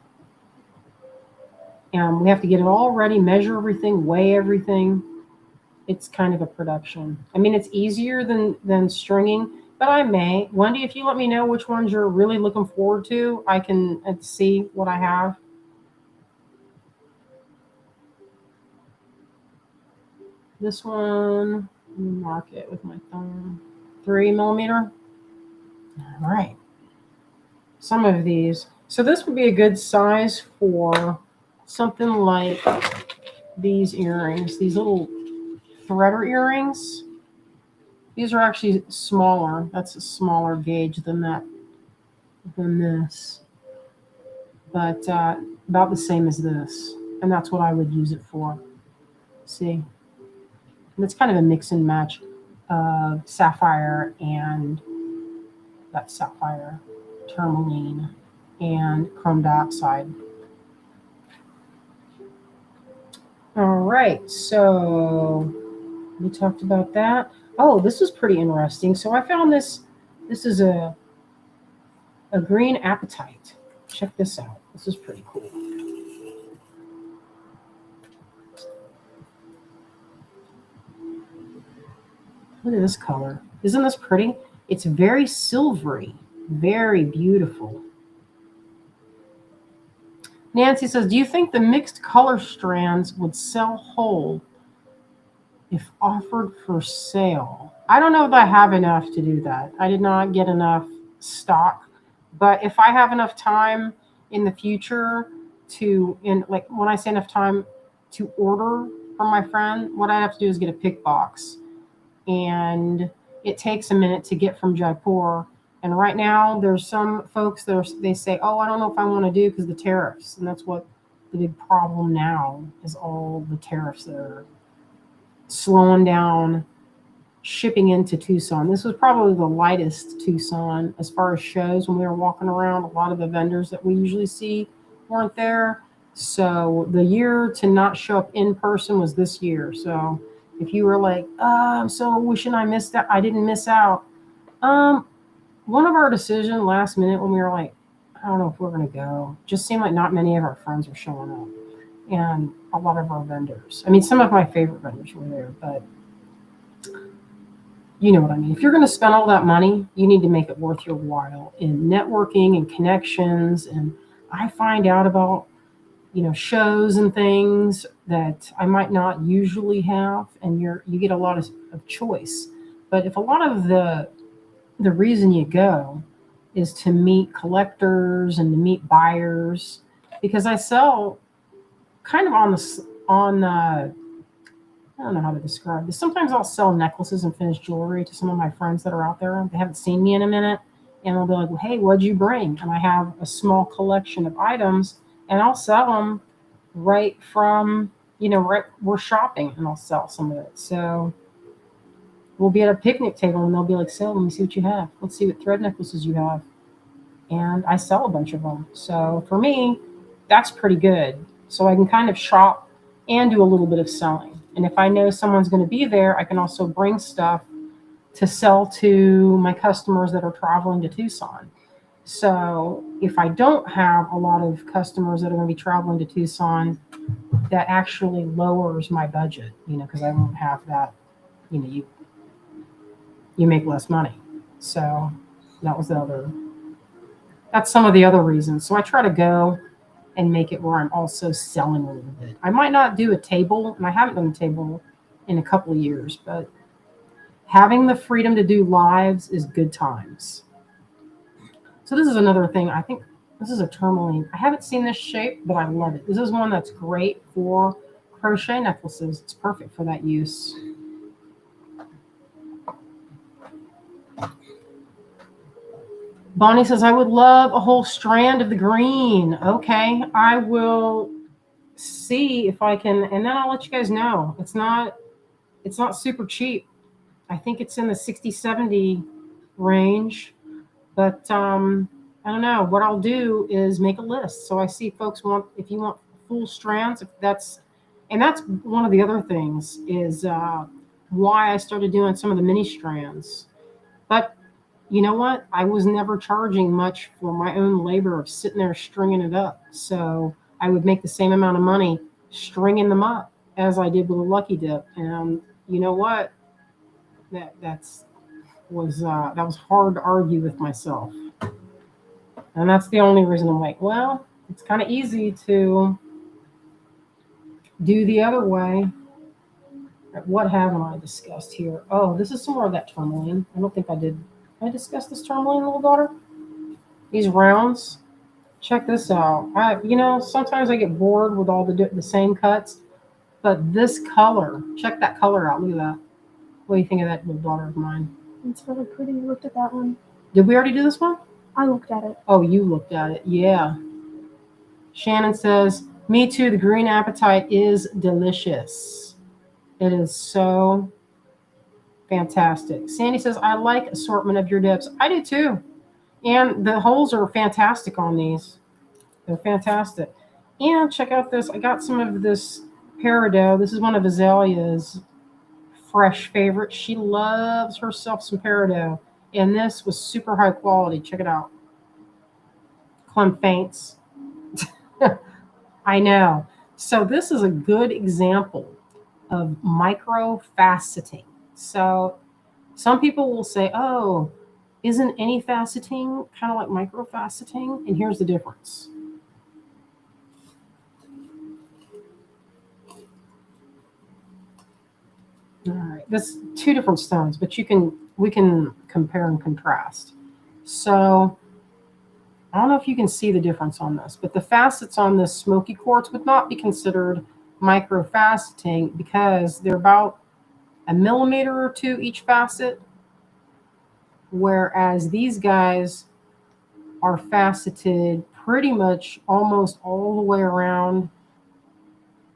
[SPEAKER 2] And we have to get it all ready, measure everything, weigh everything. It's kind of a production. I mean, it's easier than stringing, but I may. Wendy, if you let me know which ones you're really looking forward to, I can see what I have. This one, let me mark it with my thumb. 3 millimeter. All right. Some of these. So this would be a good size for something like these earrings, these little threader earrings. These are actually smaller. That's a smaller gauge than this. But about the same as this. And that's what I would use it for. See? And it's kind of a mix and match of sapphire and that sapphire, tourmaline, and chrome dioxide. All right, so we talked about that. Oh, this is pretty interesting. So I found this. This is a green apatite. Check this out. This is pretty cool. Look at this color. Isn't this pretty? It's very silvery, very beautiful. Nancy says, do you think the mixed color strands would sell whole if offered for sale? I don't know if I have enough to do that. I did not get enough stock, but if I have enough time in the future like when I say enough time to order from my friend, what I have to do is get a pick box. And it takes a minute to get from Jaipur. And right now, there's some folks they say, oh, I don't know if I want to do because the tariffs. And that's what the big problem now is, all the tariffs that are slowing down shipping into Tucson. This was probably the lightest Tucson as far as shows when we were walking around. A lot of the vendors that we usually see weren't there. So the year to not show up in person was this year. So if you were like, I'm so wishing I missed out, I didn't miss out. One of our decisions last minute when we were like, I don't know if we're going to go, just seemed like not many of our friends were showing up. And a lot of our vendors. I mean, some of my favorite vendors were there, but You know what I mean? If you're going to spend all that money, you need to make it worth your while in networking and connections. And I find out about, shows and things that I might not usually have, and you get a lot of choice. But if a lot of the reason you go is to meet collectors and to meet buyers, because I sell kind of on I don't know how to describe this. Sometimes I'll sell necklaces and finished jewelry to some of my friends that are out there. They haven't seen me in a minute, and they'll be like, well, "Hey, what'd you bring?" And I have a small collection of items, and I'll sell them right from right we're shopping, and I'll sell some of it. So we'll be at a picnic table, and they'll be like, "So, let me see what you have. Let's see what thread necklaces you have." And I sell a bunch of them. So for me, that's pretty good. So I can kind of shop and do a little bit of selling. And if I know someone's going to be there, I can also bring stuff to sell to my customers that are traveling to Tucson. So if I don't have a lot of customers that are going to be traveling to Tucson, that actually lowers my budget, because I won't have that, you make less money. So that was that's some of the other reasons. So I try to go and make it where I'm also selling a little bit. I might not do a table, and I haven't done a table in a couple of years, but having the freedom to do lives is good times. So this is another thing. I think this is a tourmaline. I haven't seen this shape, but I love it. This is one that's great for crochet necklaces. It's perfect for that use. Bonnie says, I would love a whole strand of the green. Okay, I will see if I can, and then I'll let you guys know. It's not super cheap. I think it's in the 60, 70 range. But I don't know. What I'll do is make a list. So I see folks if you want full strands, and that's one of the other things is why I started doing some of the mini strands. But you know what? I was never charging much for my own labor of sitting there stringing it up. So I would make the same amount of money stringing them up as I did with a Lucky Dip. And you know what? That was hard to argue with myself. And that's the only reason I'm like, well, it's kind of easy to do the other way. What haven't I discussed here? Oh, this is some more of that tourmaline. I don't think I did. I discussed this tourmaline, little daughter? These rounds. Check this out. Sometimes I get bored with all the same cuts, but this color, check that color out. Look at that. What do you think of that little daughter of mine?
[SPEAKER 1] It's really pretty. You looked at that one.
[SPEAKER 2] Did we already do this one?
[SPEAKER 1] I looked at it.
[SPEAKER 2] Oh, you looked at it. Yeah. Shannon says, me too. The green apatite is delicious. It is so fantastic. Sandy says, I like assortment of your dips. I do too. And the holes are fantastic on these. They're fantastic. And check out this. I got some of this peridot. This is one of Azalea's fresh favorites. She loves herself some peridot. And this was super high quality. Check it out. Clem faints. I know. So this is a good example of micro faceting. So some people will say, oh, isn't any faceting kind of like micro faceting? And here's the difference. All right, that's two different stones, but we can compare and contrast. So I don't know if you can see the difference on this, but the facets on this smoky quartz would not be considered microfaceting because they're about a millimeter or two each facet, whereas these guys are faceted pretty much almost all the way around,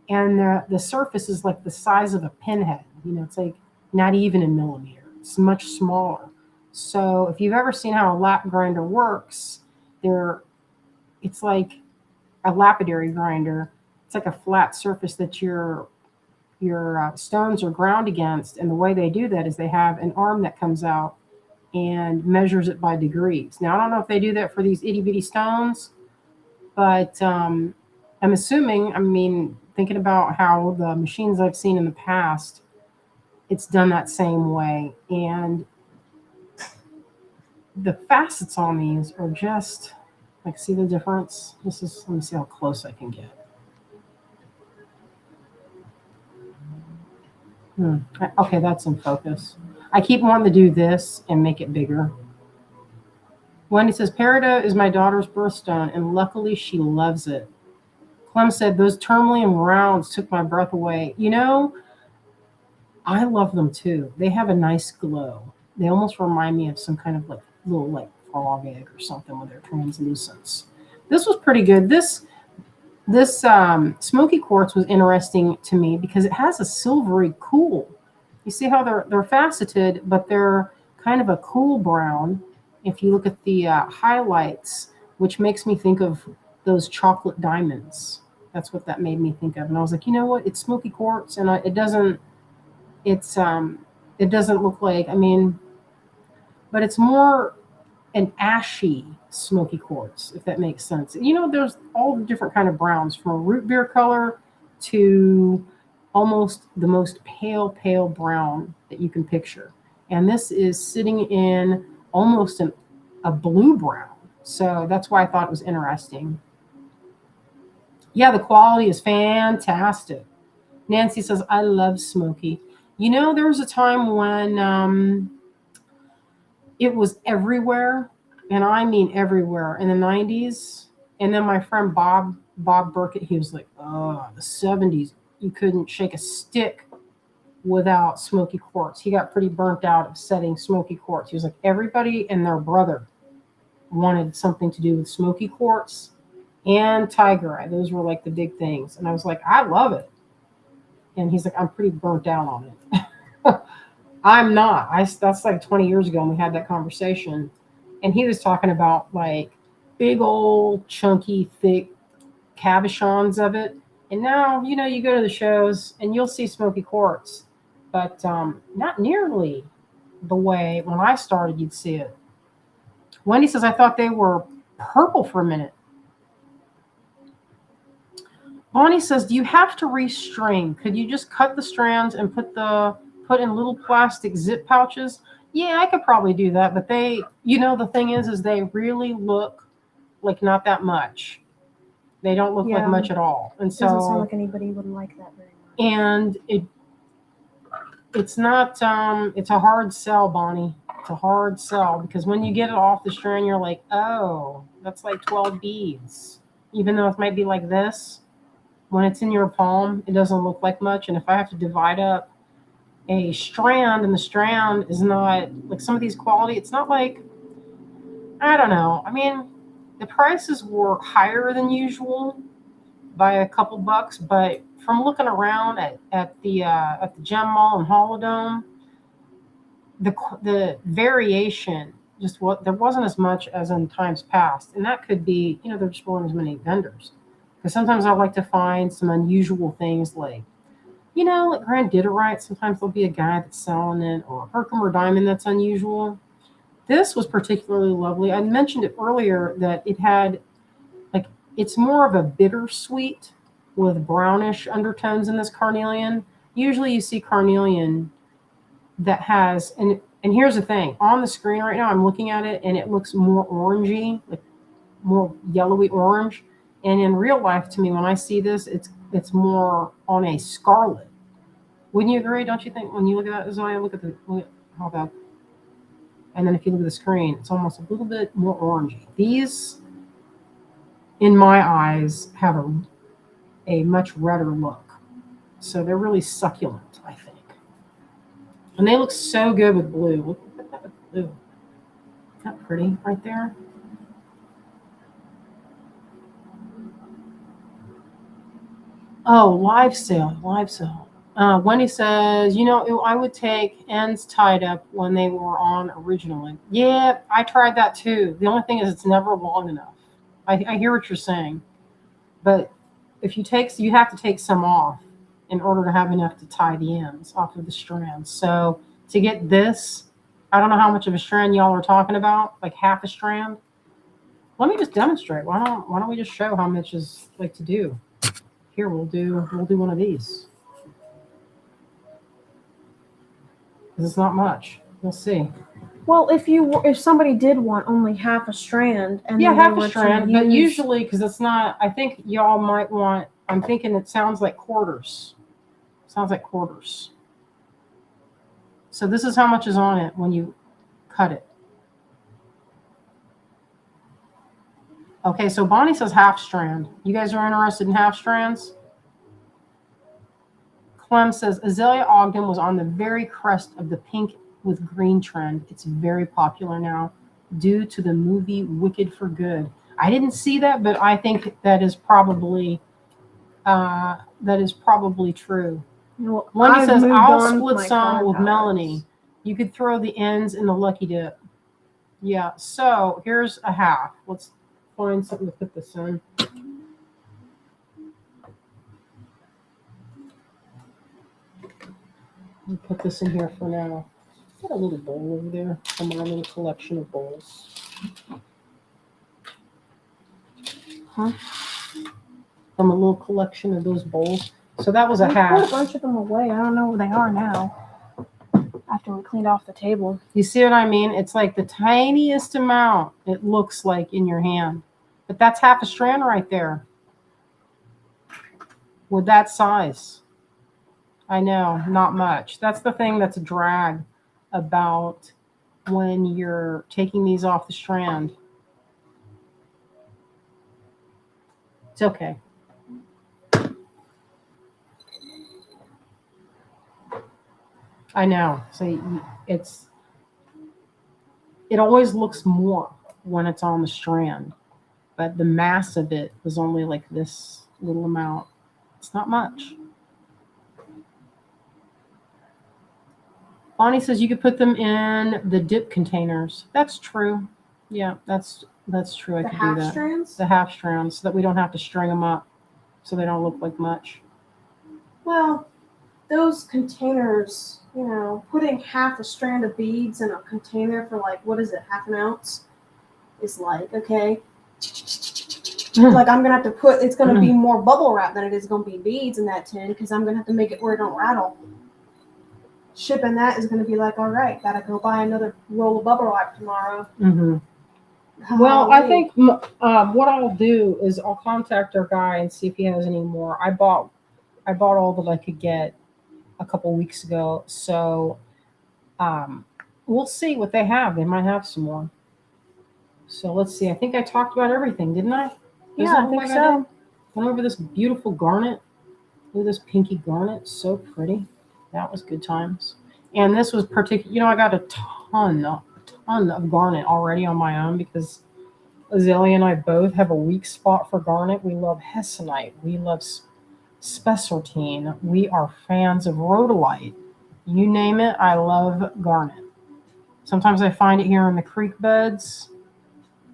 [SPEAKER 2] and the surface is like the size of a pinhead. It's like not even a millimeter. It's much smaller. So if you've ever seen how a lap grinder works, it's like a lapidary grinder. It's like a flat surface that your stones are ground against, and the way they do that is they have an arm that comes out and measures it by degrees. Now I don't know if they do that for these itty bitty stones, but I'm assuming. Thinking about how the machines I've seen in the past, it's done that same way. And the facets on these are just like, see the difference? Let me see how close I can get. Okay, that's in focus. I keep wanting to do this and make it bigger. Wendy says, Peridot is my daughter's birthstone, and luckily she loves it. Clem said, those tourmaline rounds took my breath away. I love them too. They have a nice glow. They almost remind me of some kind of like little like frog egg or something with their translucence. This was pretty good. This smoky quartz was interesting to me because it has a silvery cool. You see how they're faceted, but they're kind of a cool brown. If you look at the highlights, which makes me think of those chocolate diamonds. That's what that made me think of. And I was like, you know what? It's smoky quartz, and it doesn't look like, but it's more an ashy smoky quartz, if that makes sense. There's all the different kind of browns, from a root beer color to almost the most pale brown that you can picture. And this is sitting in almost a blue brown. So that's why I thought it was interesting. Yeah, the quality is fantastic. Nancy says, I love smoky. There was a time when it was everywhere, and I mean everywhere, in the 90s. And then my friend Bob Burkett, he was like, oh, the 70s, you couldn't shake a stick without smoky quartz. He got pretty burnt out of setting smoky quartz. He was like, everybody and their brother wanted something to do with smoky quartz and tiger eye. Those were like the big things. And I was like, I love it. And he's like, I'm pretty burnt out on it. I'm not. That's like 20 years ago, and we had that conversation. And he was talking about like big old chunky thick cabochons of it. And now, you go to the shows and you'll see smoky quartz, but not nearly the way when I started you'd see it. Wendy says, I thought they were purple for a minute. Bonnie says, do you have to restring? Could you just cut the strands and put in little plastic zip pouches? Yeah, I could probably do that, but they, the thing is they really look like not that much. They don't look like much at all. And so
[SPEAKER 1] doesn't sound like anybody would like that very much.
[SPEAKER 2] And it's not it's a hard sell, Bonnie. It's a hard sell, because when you get it off the strand, you're like, oh, that's like 12 beads. Even though it might be like this, when it's in your palm, it doesn't look like much. And if I have to divide up a strand, and the strand is not like some of these quality, it's not like, I don't know. The prices were higher than usual by a couple bucks, but from looking around at the Gem Mall and Holodome, the variation there wasn't as much as in times past. And that could be, there just weren't as many vendors. Because sometimes I like to find some unusual things like grandiderite. Sometimes there'll be a guy that's selling it, or Herkimer diamond that's unusual. This was particularly lovely. I mentioned it earlier that it had, it's more of a bittersweet with brownish undertones in this carnelian. Usually you see carnelian that has, and here's the thing, on the screen right now, I'm looking at it and it looks more orangey, like more yellowy orange. And in real life, to me, when I see this, it's more on a scarlet. Wouldn't you agree? Don't you think? When you look at that, Zoya, look at how that. And then if you look at the screen, it's almost a little bit more orangey. These, in my eyes, have a much redder look. So they're really succulent, I think. And they look so good with blue. Look at that with blue. Isn't that pretty right there? Oh, live sale. Wendy says, I would take ends tied up when they were on originally. Yeah, I tried that too. The only thing is it's never long enough. I hear what you're saying. But if you have to take some off in order to have enough to tie the ends off of the strands. So to get this, I don't know how much of a strand y'all are talking about, like half a strand. Let me just demonstrate. Why don't we just show how much is like to do? Here, we'll do one of these. because it's not much. We'll see.
[SPEAKER 1] Well, if somebody did want only half a strand, and
[SPEAKER 2] Yeah,
[SPEAKER 1] then they
[SPEAKER 2] half a
[SPEAKER 1] were to
[SPEAKER 2] strand, but
[SPEAKER 1] use-
[SPEAKER 2] usually, because it's not, I think y'all might want, I'm thinking it sounds like quarters. Sounds like quarters. So this is how much is on it when you cut it. Okay, so Bonnie says half strand. You guys are interested in half strands? Clem says Azalea Ogden was on the very crest of the pink with green trend. It's very popular now due to the movie Wicked for Good. I didn't see that, but I think that is probably true.
[SPEAKER 1] Well,
[SPEAKER 2] Wendy
[SPEAKER 1] I've
[SPEAKER 2] says
[SPEAKER 1] moved
[SPEAKER 2] I'll
[SPEAKER 1] on
[SPEAKER 2] split
[SPEAKER 1] my
[SPEAKER 2] some
[SPEAKER 1] car
[SPEAKER 2] with
[SPEAKER 1] palettes.
[SPEAKER 2] Melanie. You could throw the ends in the lucky dip. Yeah, so here's a half. Let's find something to put this in. I'll put this in here for now. Got a little bowl over there from my little collection of bowls.
[SPEAKER 1] Huh?
[SPEAKER 2] From a little collection of those bowls. So that was a
[SPEAKER 1] I put
[SPEAKER 2] half.
[SPEAKER 1] a bunch of them away. I don't know where they are now. After we cleaned off the table.
[SPEAKER 2] You see what I mean? It's like the tiniest amount it looks like in your hand. But that's half a strand right there. With that size. I know, not much. That's the thing that's a drag about when you're taking these off the strand. It's okay. I know. So it always looks more when it's on the strand, but the mass of it was only like this little amount. It's not much. Bonnie says you could put them in the dip containers. That's true. Yeah, that's true. I
[SPEAKER 1] The
[SPEAKER 2] could
[SPEAKER 1] half
[SPEAKER 2] do that.
[SPEAKER 1] strands?
[SPEAKER 2] The half strands, so that we don't have to string them up, so they don't look like much.
[SPEAKER 1] Well, those containers, putting half a strand of beads in a container for like, what is it, half an ounce? Is like, okay. Like I'm gonna have to it's gonna be more bubble wrap than it is gonna be beads in that tin because I'm gonna have to make it where it don't rattle. Shipping that is gonna be like, all right, gotta go buy another roll of bubble wrap tomorrow.
[SPEAKER 2] Mm-hmm. Well, I think what I'll do is I'll contact our guy and see if he has any more. I bought all that I could get a couple weeks ago, so we'll see what they have. They might have some more. So let's see. I think I talked about everything, didn't I?
[SPEAKER 1] Yeah, I think so.
[SPEAKER 2] Went over this beautiful garnet. Look at this pinky garnet, so pretty. That was good times. And this was particular. I got a ton of garnet already on my own because Azalea and I both have a weak spot for garnet. We love hessonite. We love spessartine. We are fans of rhodolite. You name it, I love garnet. Sometimes I find it here in the creek beds.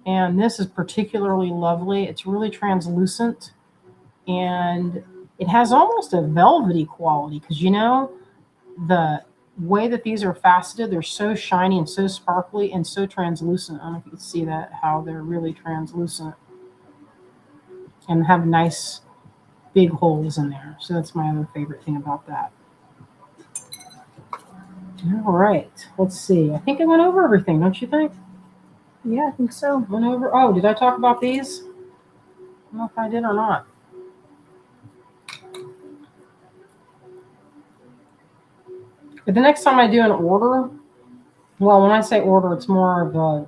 [SPEAKER 2] And this is particularly lovely. It's really translucent. And it has almost a velvety quality because, the way that these are faceted, they're so shiny and so sparkly and so translucent. I don't know if you can see that, how they're really translucent and have nice big holes in there. So that's my other favorite thing about that. All right, let's see. I think I went over everything, don't you think?
[SPEAKER 1] Yeah, I think so.
[SPEAKER 2] Went over. Oh, did I talk about these? I don't know if I did or not. But the next time I do an order, well, when I say order, it's more of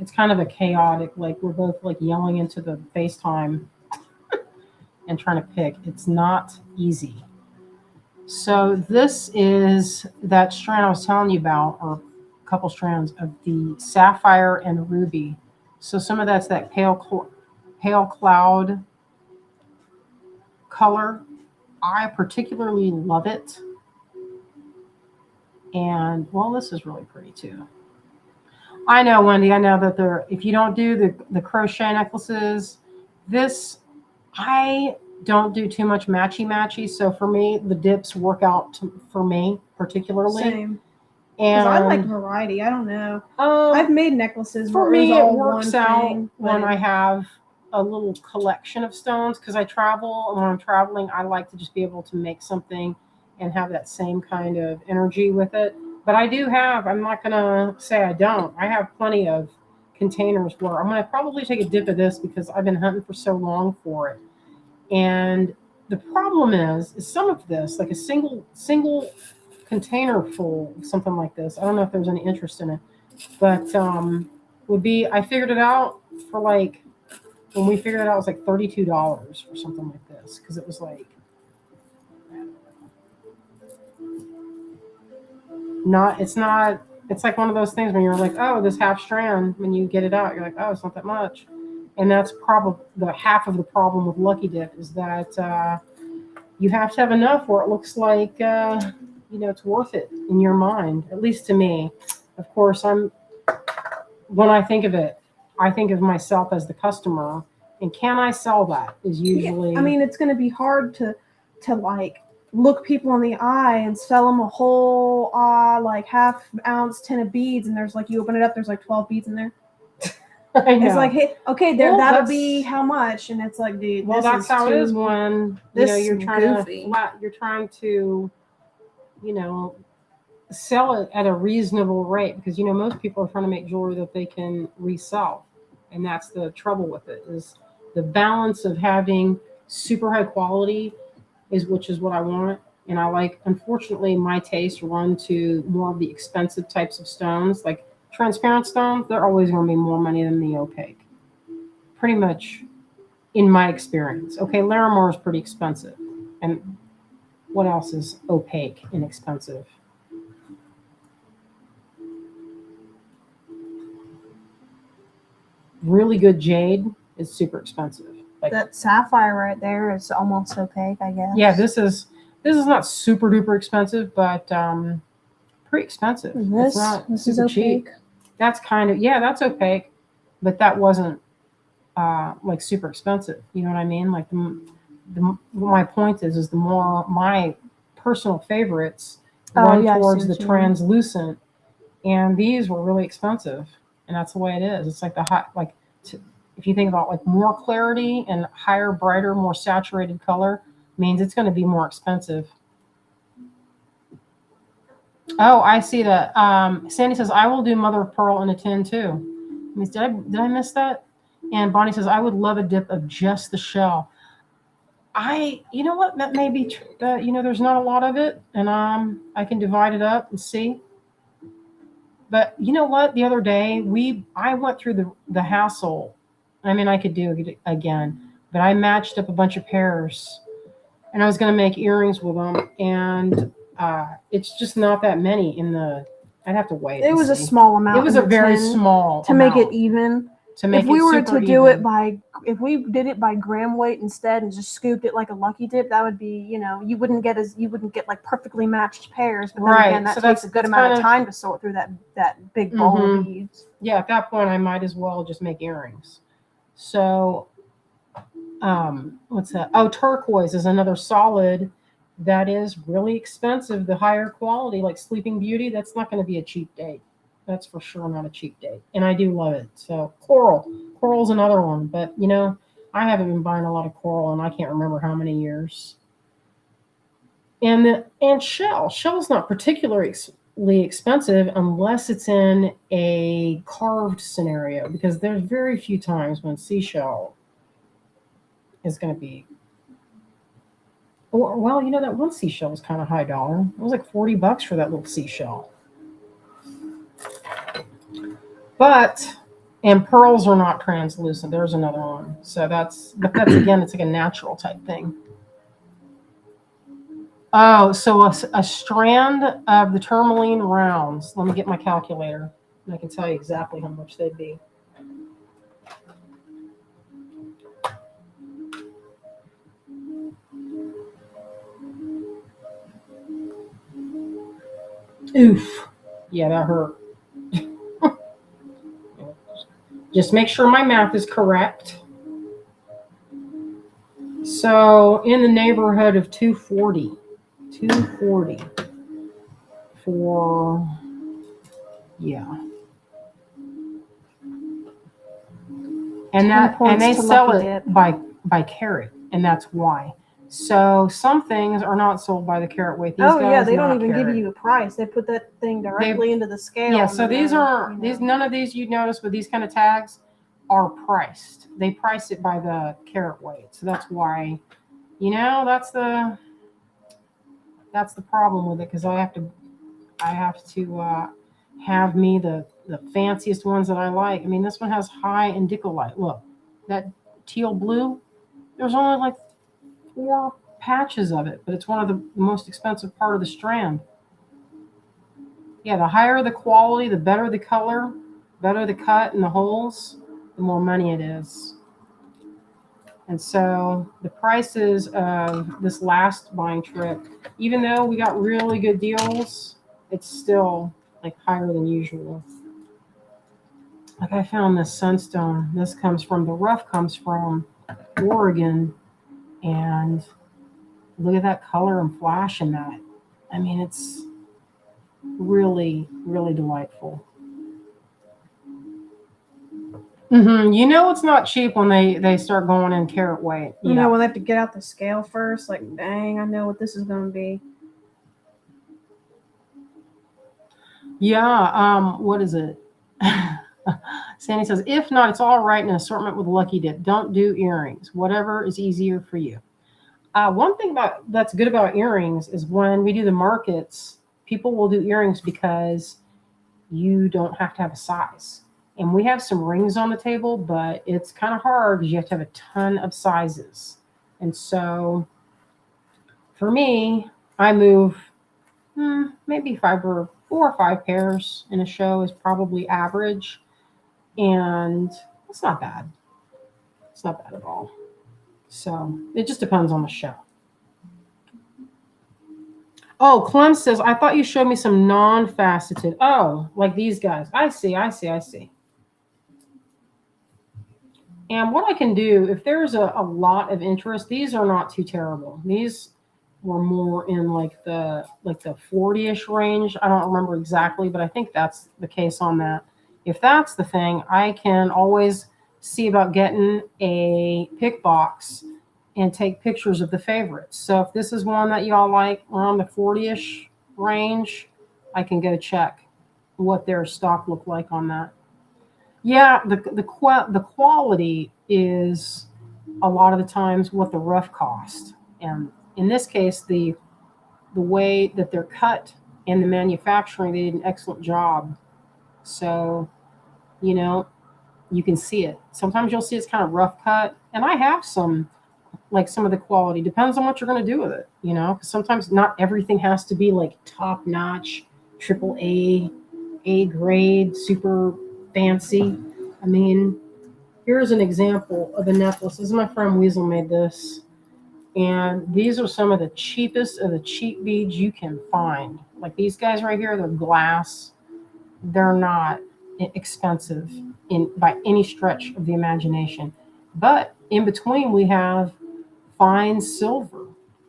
[SPEAKER 2] it's kind of a chaotic, like we're both like yelling into the FaceTime and trying to pick. It's not easy. So this is that strand I was telling you about, or a couple strands of the sapphire and ruby. So some of that's that pale cloud color. I particularly love it. And, well, this is really pretty too. I know, Wendy, I know that if you don't do the crochet necklaces, I don't do too much matchy. So for me, the dips work out for me particularly.
[SPEAKER 1] Same.
[SPEAKER 2] And
[SPEAKER 1] I like variety. I don't know. I've made necklaces
[SPEAKER 2] for
[SPEAKER 1] where
[SPEAKER 2] me,
[SPEAKER 1] it
[SPEAKER 2] works out when I have a little collection of stones because I travel. And when I'm traveling, I like to just be able to make something and have that same kind of energy with it. But I do have, I'm not going to say I don't, I have plenty of containers where I'm going to probably take a dip of this because I've been hunting for so long for it. And the problem is some of this, like a single container full of something like this. I don't know if there's any interest in it, but would be, I figured it out for like, when we figured it out, it was like $32 for something like this, because it was like it's like one of those things when you're like, oh, this half strand, when you get it out, you're like, oh, it's not that much. And that's probably the half of the problem with Lucky Dip, is that you have to have enough where it looks like it's worth it in your mind, at least to me. Of course, when I think of it, I think of myself as the customer, and can I sell that is usually.
[SPEAKER 1] Yeah, I mean, it's going to be hard to like look people in the eye and sell them a whole like half ounce tin of beads, and there's like, you open it up, there's like 12 beads in there.
[SPEAKER 2] I know.
[SPEAKER 1] It's like, hey, okay, there,
[SPEAKER 2] Well,
[SPEAKER 1] that'll be how much, and it's like, dude,
[SPEAKER 2] well,
[SPEAKER 1] this
[SPEAKER 2] that's
[SPEAKER 1] is
[SPEAKER 2] how
[SPEAKER 1] too,
[SPEAKER 2] it is when
[SPEAKER 1] this
[SPEAKER 2] you're trying
[SPEAKER 1] goofy.
[SPEAKER 2] you're trying to sell it at a reasonable rate, because most people are trying to make jewelry that they can resell, and that's the trouble with it, is the balance of having super high quality which is what I want. And I like, unfortunately, my tastes run to more of the expensive types of stones, like transparent stones. They're always going to be more money than the opaque, pretty much, in my experience. Okay, Larimar is pretty expensive, and what else is opaque and expensive? Really good jade is super expensive. Like,
[SPEAKER 1] that sapphire right there is almost opaque, I guess.
[SPEAKER 2] Yeah, this is not super duper expensive, but pretty expensive.
[SPEAKER 1] This is opaque.
[SPEAKER 2] Cheap. That's that's opaque, but that wasn't like super expensive. You know what I mean? Like my point is the more my personal favorites run towards the translucent, and these were really expensive, and that's the way it is. It's like the hot, like if you think about like more clarity and higher, brighter, more saturated color, means it's going to be more expensive. Oh, I see that. Sandy says, I will do mother of pearl in a tin too. Did I miss that? And Bonnie says, I would love a dip of just the shell. You know what? That may be true. There's not a lot of it, and I can divide it up and see. But you know what? The other day I went through the hassle. I mean, I could do it again, but I matched up a bunch of pairs, and I was going to make earrings with them, and it's just not that many in the. I'd have to wait.
[SPEAKER 1] It was a small amount.
[SPEAKER 2] It was a very small
[SPEAKER 1] to
[SPEAKER 2] amount.
[SPEAKER 1] Make it even. If we were to do it if we did it by gram weight instead and just scooped it like a Lucky Dip, that would be, you wouldn't get like perfectly matched pairs. But then again, that takes a good amount of time to sort through that big bowl of beads.
[SPEAKER 2] Yeah, at that point, I might as well just make earrings. So, what's that? Oh, turquoise is another solid that is really expensive. The higher quality, like Sleeping Beauty, that's not going to be a cheap date. That's for sure not a cheap date. And I do love it. So coral's another one, but I haven't been buying a lot of coral, and I can't remember how many years. And shell's not particularly expensive unless it's in a carved scenario, because there's very few times when seashell is going to be. Well, that one seashell was kind of high dollar. It was like $40 for that little seashell. And pearls are not translucent. There's another one. So that's again, it's like a natural type thing. Oh, so a strand of the tourmaline rounds. Let me get my calculator, and I can tell you exactly how much they'd be. Oof. Yeah, that hurt. Just make sure my math is correct. So in the neighborhood of 240 for, yeah. And they sell it by carat, and that's why. So some things are not sold by the carat weight. These
[SPEAKER 1] Oh yeah,
[SPEAKER 2] guys
[SPEAKER 1] they don't
[SPEAKER 2] not
[SPEAKER 1] even give
[SPEAKER 2] carat.
[SPEAKER 1] you a price. They put that thing directly into the scale.
[SPEAKER 2] Yeah,
[SPEAKER 1] and
[SPEAKER 2] so
[SPEAKER 1] then
[SPEAKER 2] these
[SPEAKER 1] they're,
[SPEAKER 2] are
[SPEAKER 1] you
[SPEAKER 2] these
[SPEAKER 1] know.
[SPEAKER 2] none of these you notice with these kind of tags are priced. They price it by the carat weight. So that's why, that's the problem with it, because I have to have me the fanciest ones that I like. I mean, this one has high indicolite. Look, that teal blue. There's only like 4 patches of it, but it's one of the most expensive part of the strand. Yeah, the higher the quality, the better the color, better the cut and the holes, the more money it is. And so the prices of this last buying trip, even though we got really good deals, it's still like higher than usual. Like I found this sunstone. The rough comes from Oregon, and look at that color and flash in that. I mean, it's really, really delightful. You know it's not cheap when they start going in carat weight.
[SPEAKER 1] You know,
[SPEAKER 2] Yeah.
[SPEAKER 1] when they have to get out the scale first, like, dang, I know what this is going to be.
[SPEAKER 2] Yeah. What is it? Sandy says, if not, it's all right in an assortment with Lucky Dip. Don't do earrings. Whatever is easier for you. One thing about that's good about earrings is when we do the markets, people will do earrings because you don't have to have a size. And we have some rings on the table, but it's kind of hard because you have to have a ton of sizes. And so for me, I move maybe 4 or 5 pairs in a show is probably average. And it's not bad. It's not bad at all. So it just depends on the show. Oh, Clem says, I thought you showed me some non-faceted. Oh, like these guys. I see, I see, I see. And what I can do, if there's a lot of interest, these are not too terrible. These were more in like the 40-ish range. I don't remember exactly, but I think that's the case on that. If that's the thing, I can always see about getting a pick box and take pictures of the favorites. So if this is one that y'all like around the 40-ish range, I can go check what their stock looked like on that. Yeah, the quality is a lot of the times what the rough cost, and in this case, the way that they're cut and the manufacturing, they did an excellent job. So you know you can see it. Sometimes you'll see it's kind of rough cut, and I have some of the quality depends on what you're going to do with it. Because sometimes not everything has to be like top notch, triple A grade, super fancy. I mean, here's an example of a necklace. This is my friend Weasel made this. And these are some of the cheapest of the cheap beads you can find. Like these guys right here, they're glass. They're not expensive by any stretch of the imagination. But in between, we have fine silver.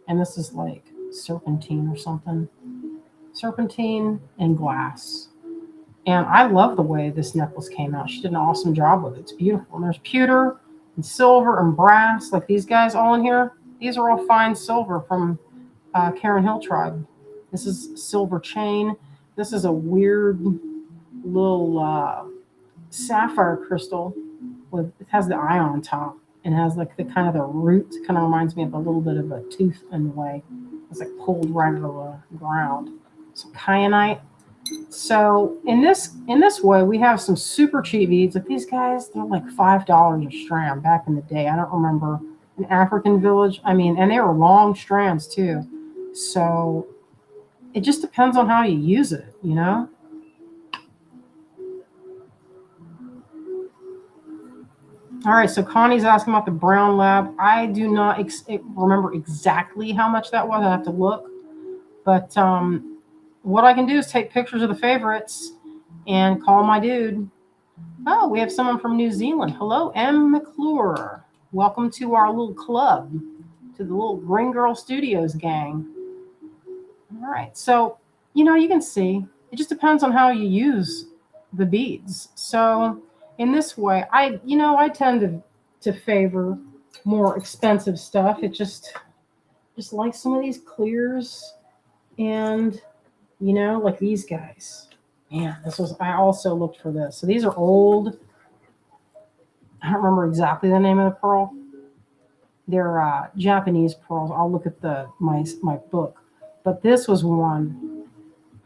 [SPEAKER 2] And this is like serpentine or something. Serpentine and glass. And I love the way this necklace came out. She did an awesome job with it. It's beautiful. And there's pewter and silver and brass, like these guys all in here. These are all fine silver from Karen Hill Tribe. This is silver chain. This is a weird little sapphire crystal it has the eye on top and has like the kind of the root. Kind of reminds me of a little bit of a tooth in the way. It's like pulled right out of the ground. Some kyanite. So in this way, we have some super cheap beads. Like these guys, they're like $5 a strand back in the day. I don't remember an African village. I mean, and they were long strands too. So it just depends on how you use it. All right, so Connie's asking about the Brown Lab. I do not remember exactly how much that was. I have to look. But what I can do is take pictures of the favorites and call my dude. Oh, we have someone from New Zealand. Hello, M. McClure. Welcome to our little club, to the little Greengirlstudios gang. All right, so you can see it just depends on how you use the beads. So in this way, I tend to favor more expensive stuff. just like some of these clears, and like these guys. Man, I also looked for this. So these are old. I don't remember exactly the name of the pearl. They're Japanese pearls. I'll look at my book. But this was one.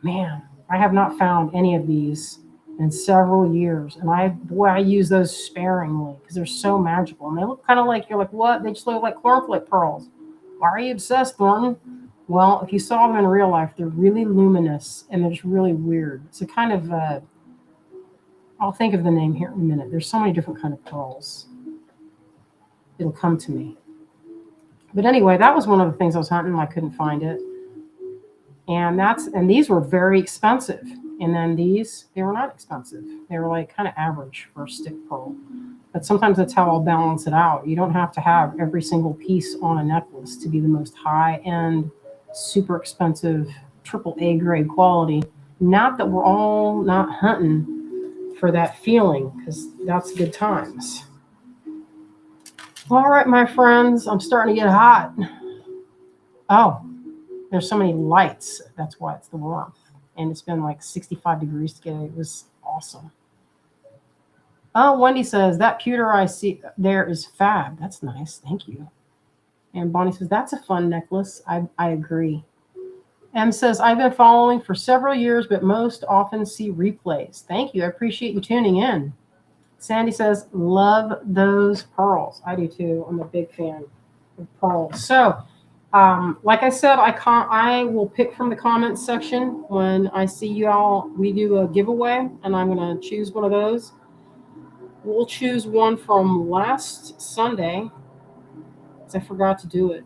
[SPEAKER 2] Man, I have not found any of these in several years, and I use those sparingly because they're so magical, and they look kind of like, you're like, what? They just look like cornflake pearls. Why are you obsessed, Thornton? Well, if you saw them in real life, they're really luminous and they're just really weird. It's a kind of I'll think of the name here in a minute. There's so many different kind of pearls. It'll come to me. But anyway, that was one of the things I was hunting and I couldn't find it. And these were very expensive. And then they were not expensive. They were like kind of average for a stick pearl. But sometimes that's how I'll balance it out. You don't have to have every single piece on a necklace to be the most high-end, super expensive, triple A grade quality. Not that we're all not hunting for that feeling, because that's good times. All right, my friends, I'm starting to get hot. Oh, there's so many lights. That's why it's the warmth. And it's been like 65 degrees today. It was awesome. Oh, Wendy says, that pewter I see there is fab. That's nice. Thank you. And Bonnie says, that's a fun necklace. I agree. M says, I've been following for several years, but most often see replays. Thank you. I appreciate you tuning in. Sandy says, love those pearls. I do too. I'm a big fan of pearls. So, like I said, I will pick from the comments section when I see y'all. We do a giveaway, and I'm going to choose one of those. We'll choose one from last Sunday, because I forgot to do it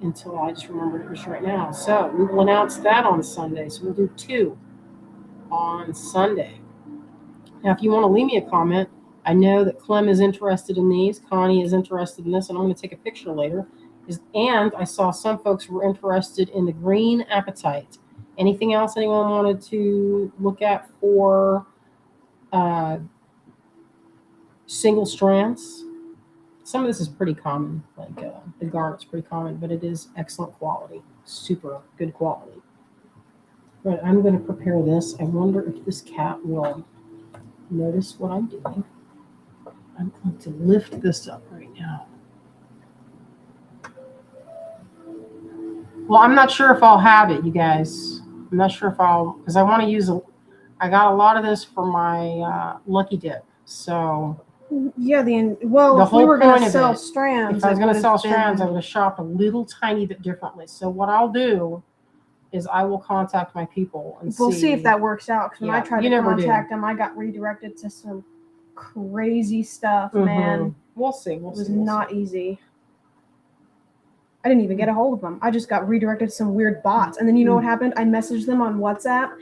[SPEAKER 2] until I just remembered it was right now. So we will announce that on Sunday. So we'll do 2 on Sunday. Now, if you want to leave me a comment, I know that Clem is interested in these. Connie is interested in this, and I'm going to take a picture later. And I saw some folks were interested in the green apatite. Anything else anyone wanted to look at for single strands? Some of this is pretty common, like the garnet's pretty common, but it is excellent quality, super good quality. But I'm going to prepare this. I wonder if this cat will notice what I'm doing. I'm going to lift this up right now. Well, I'm not sure if I'll have it, you guys. I'm not sure if because I want to use I got a lot of this for my Lucky Dip. So
[SPEAKER 1] yeah, if we were going to sell strands,
[SPEAKER 2] if I was going to sell strands, I would have shopped a little tiny bit differently. So what I'll do is I will contact my people and
[SPEAKER 1] we'll see if that works out. Because when I tried to contact them, I got redirected to some crazy stuff, man.
[SPEAKER 2] We'll see.
[SPEAKER 1] It was not easy. I didn't even get a hold of them. I just got redirected to some weird bots. And then you know what happened? I messaged them on WhatsApp,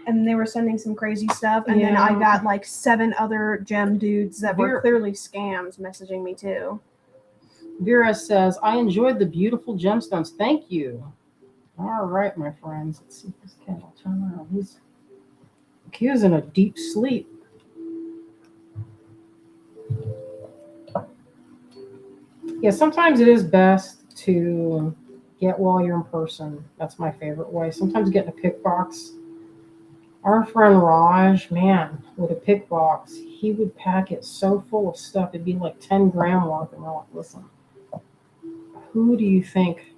[SPEAKER 1] and they were sending some crazy stuff. And then I got like 7 other gem dudes that were clearly scams messaging me too.
[SPEAKER 2] Vera says, I enjoyed the beautiful gemstones. Thank you. All right, my friends. Let's see if this cat will turn around. He was in a deep sleep. Yeah, sometimes it is best to get while you're in person. That's my favorite way. Sometimes getting a pick box. Our friend Raj, man, with a pick box, he would pack it so full of stuff. It'd be like 10 gram worth. And we're like, listen, who do you think?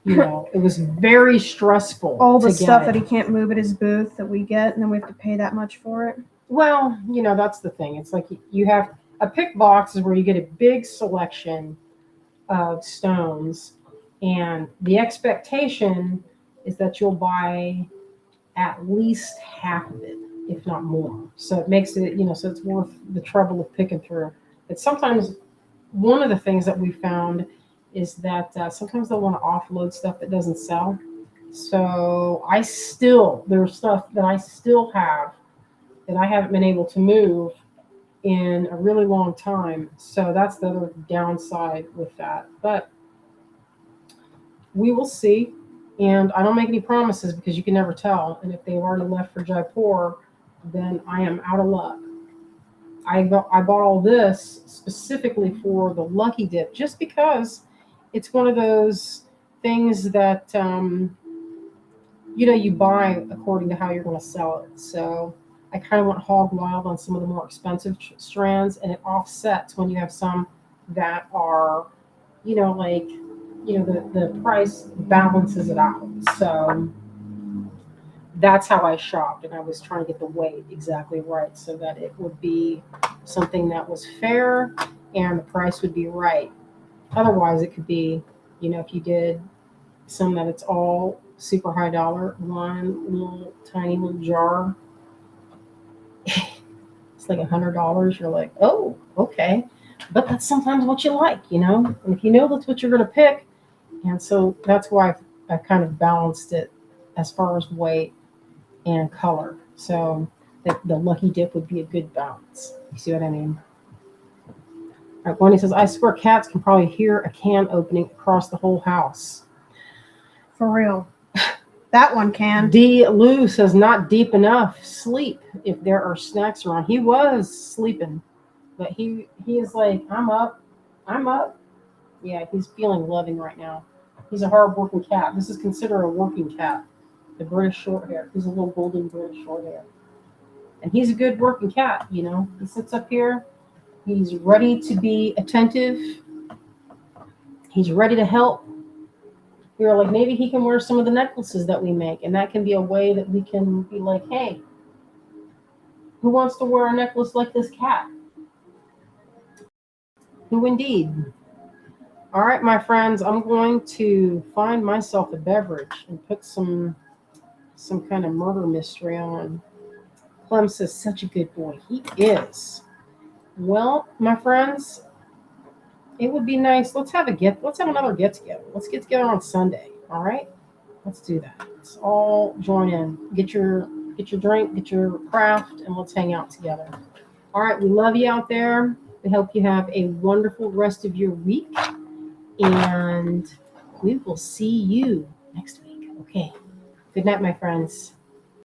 [SPEAKER 2] It was very stressful.
[SPEAKER 1] All the stuff that he can't move at his booth that we get, and then we have to pay that much for it.
[SPEAKER 2] Well, that's the thing. It's like you have a pick box is where you get a big selection of stones, and the expectation is that you'll buy at least half of it, if not more. So it makes it, so it's worth the trouble of picking through. But sometimes one of the things that we found is that sometimes they'll want to offload stuff that doesn't sell. So there's stuff that I still have that I haven't been able to move in a really long time. So that's the other downside with that. But we will see. And I don't make any promises because you can never tell. And if they've already left for Jaipur, then I am out of luck. I bought all this specifically for the Lucky Dip just because it's one of those things that you buy according to how you're going to sell it. So I kind of went hog wild on some of the more expensive strands, and it offsets when you have some that are, like, the price balances it out. So that's how I shopped, and I was trying to get the weight exactly right so that it would be something that was fair and the price would be right. Otherwise, it could be, if you did some that it's all super high dollar, one little tiny little jar, it's like $100. You're like, oh, okay. But that's sometimes what you like, And if you know that's what you're going to pick, and so that's why I kind of balanced it as far as weight and color. So the Lucky Dip would be a good balance. You see what I mean? All right, Wendy says, I swear cats can probably hear a can opening across the whole house.
[SPEAKER 1] For real. That one can.
[SPEAKER 2] D. Lou says, not deep enough. Sleep if there are snacks around. He was sleeping, but he is like, I'm up. I'm up. Yeah, he's feeling loving right now. He's a hard-working cat. This is considered a working cat. The British short hair. He's a little golden British short hair. And he's a good working cat, He sits up here. He's ready to be attentive. He's ready to help. We were like, maybe he can wear some of the necklaces that we make. And that can be a way that we can be like, hey, who wants to wear a necklace like this cat? Who indeed? All right, my friends, I'm going to find myself a beverage and put some kind of murder mystery on. Clem says, such a good boy. He is. Well, my friends, it would be nice. Let's have another get together. Let's get together on Sunday. All right? Let's do that. Let's all join in. Get your drink, get your craft, and let's hang out together. All right, we love you out there. We hope you have a wonderful rest of your week. And we will see you next week. Okay. Good night, my friends.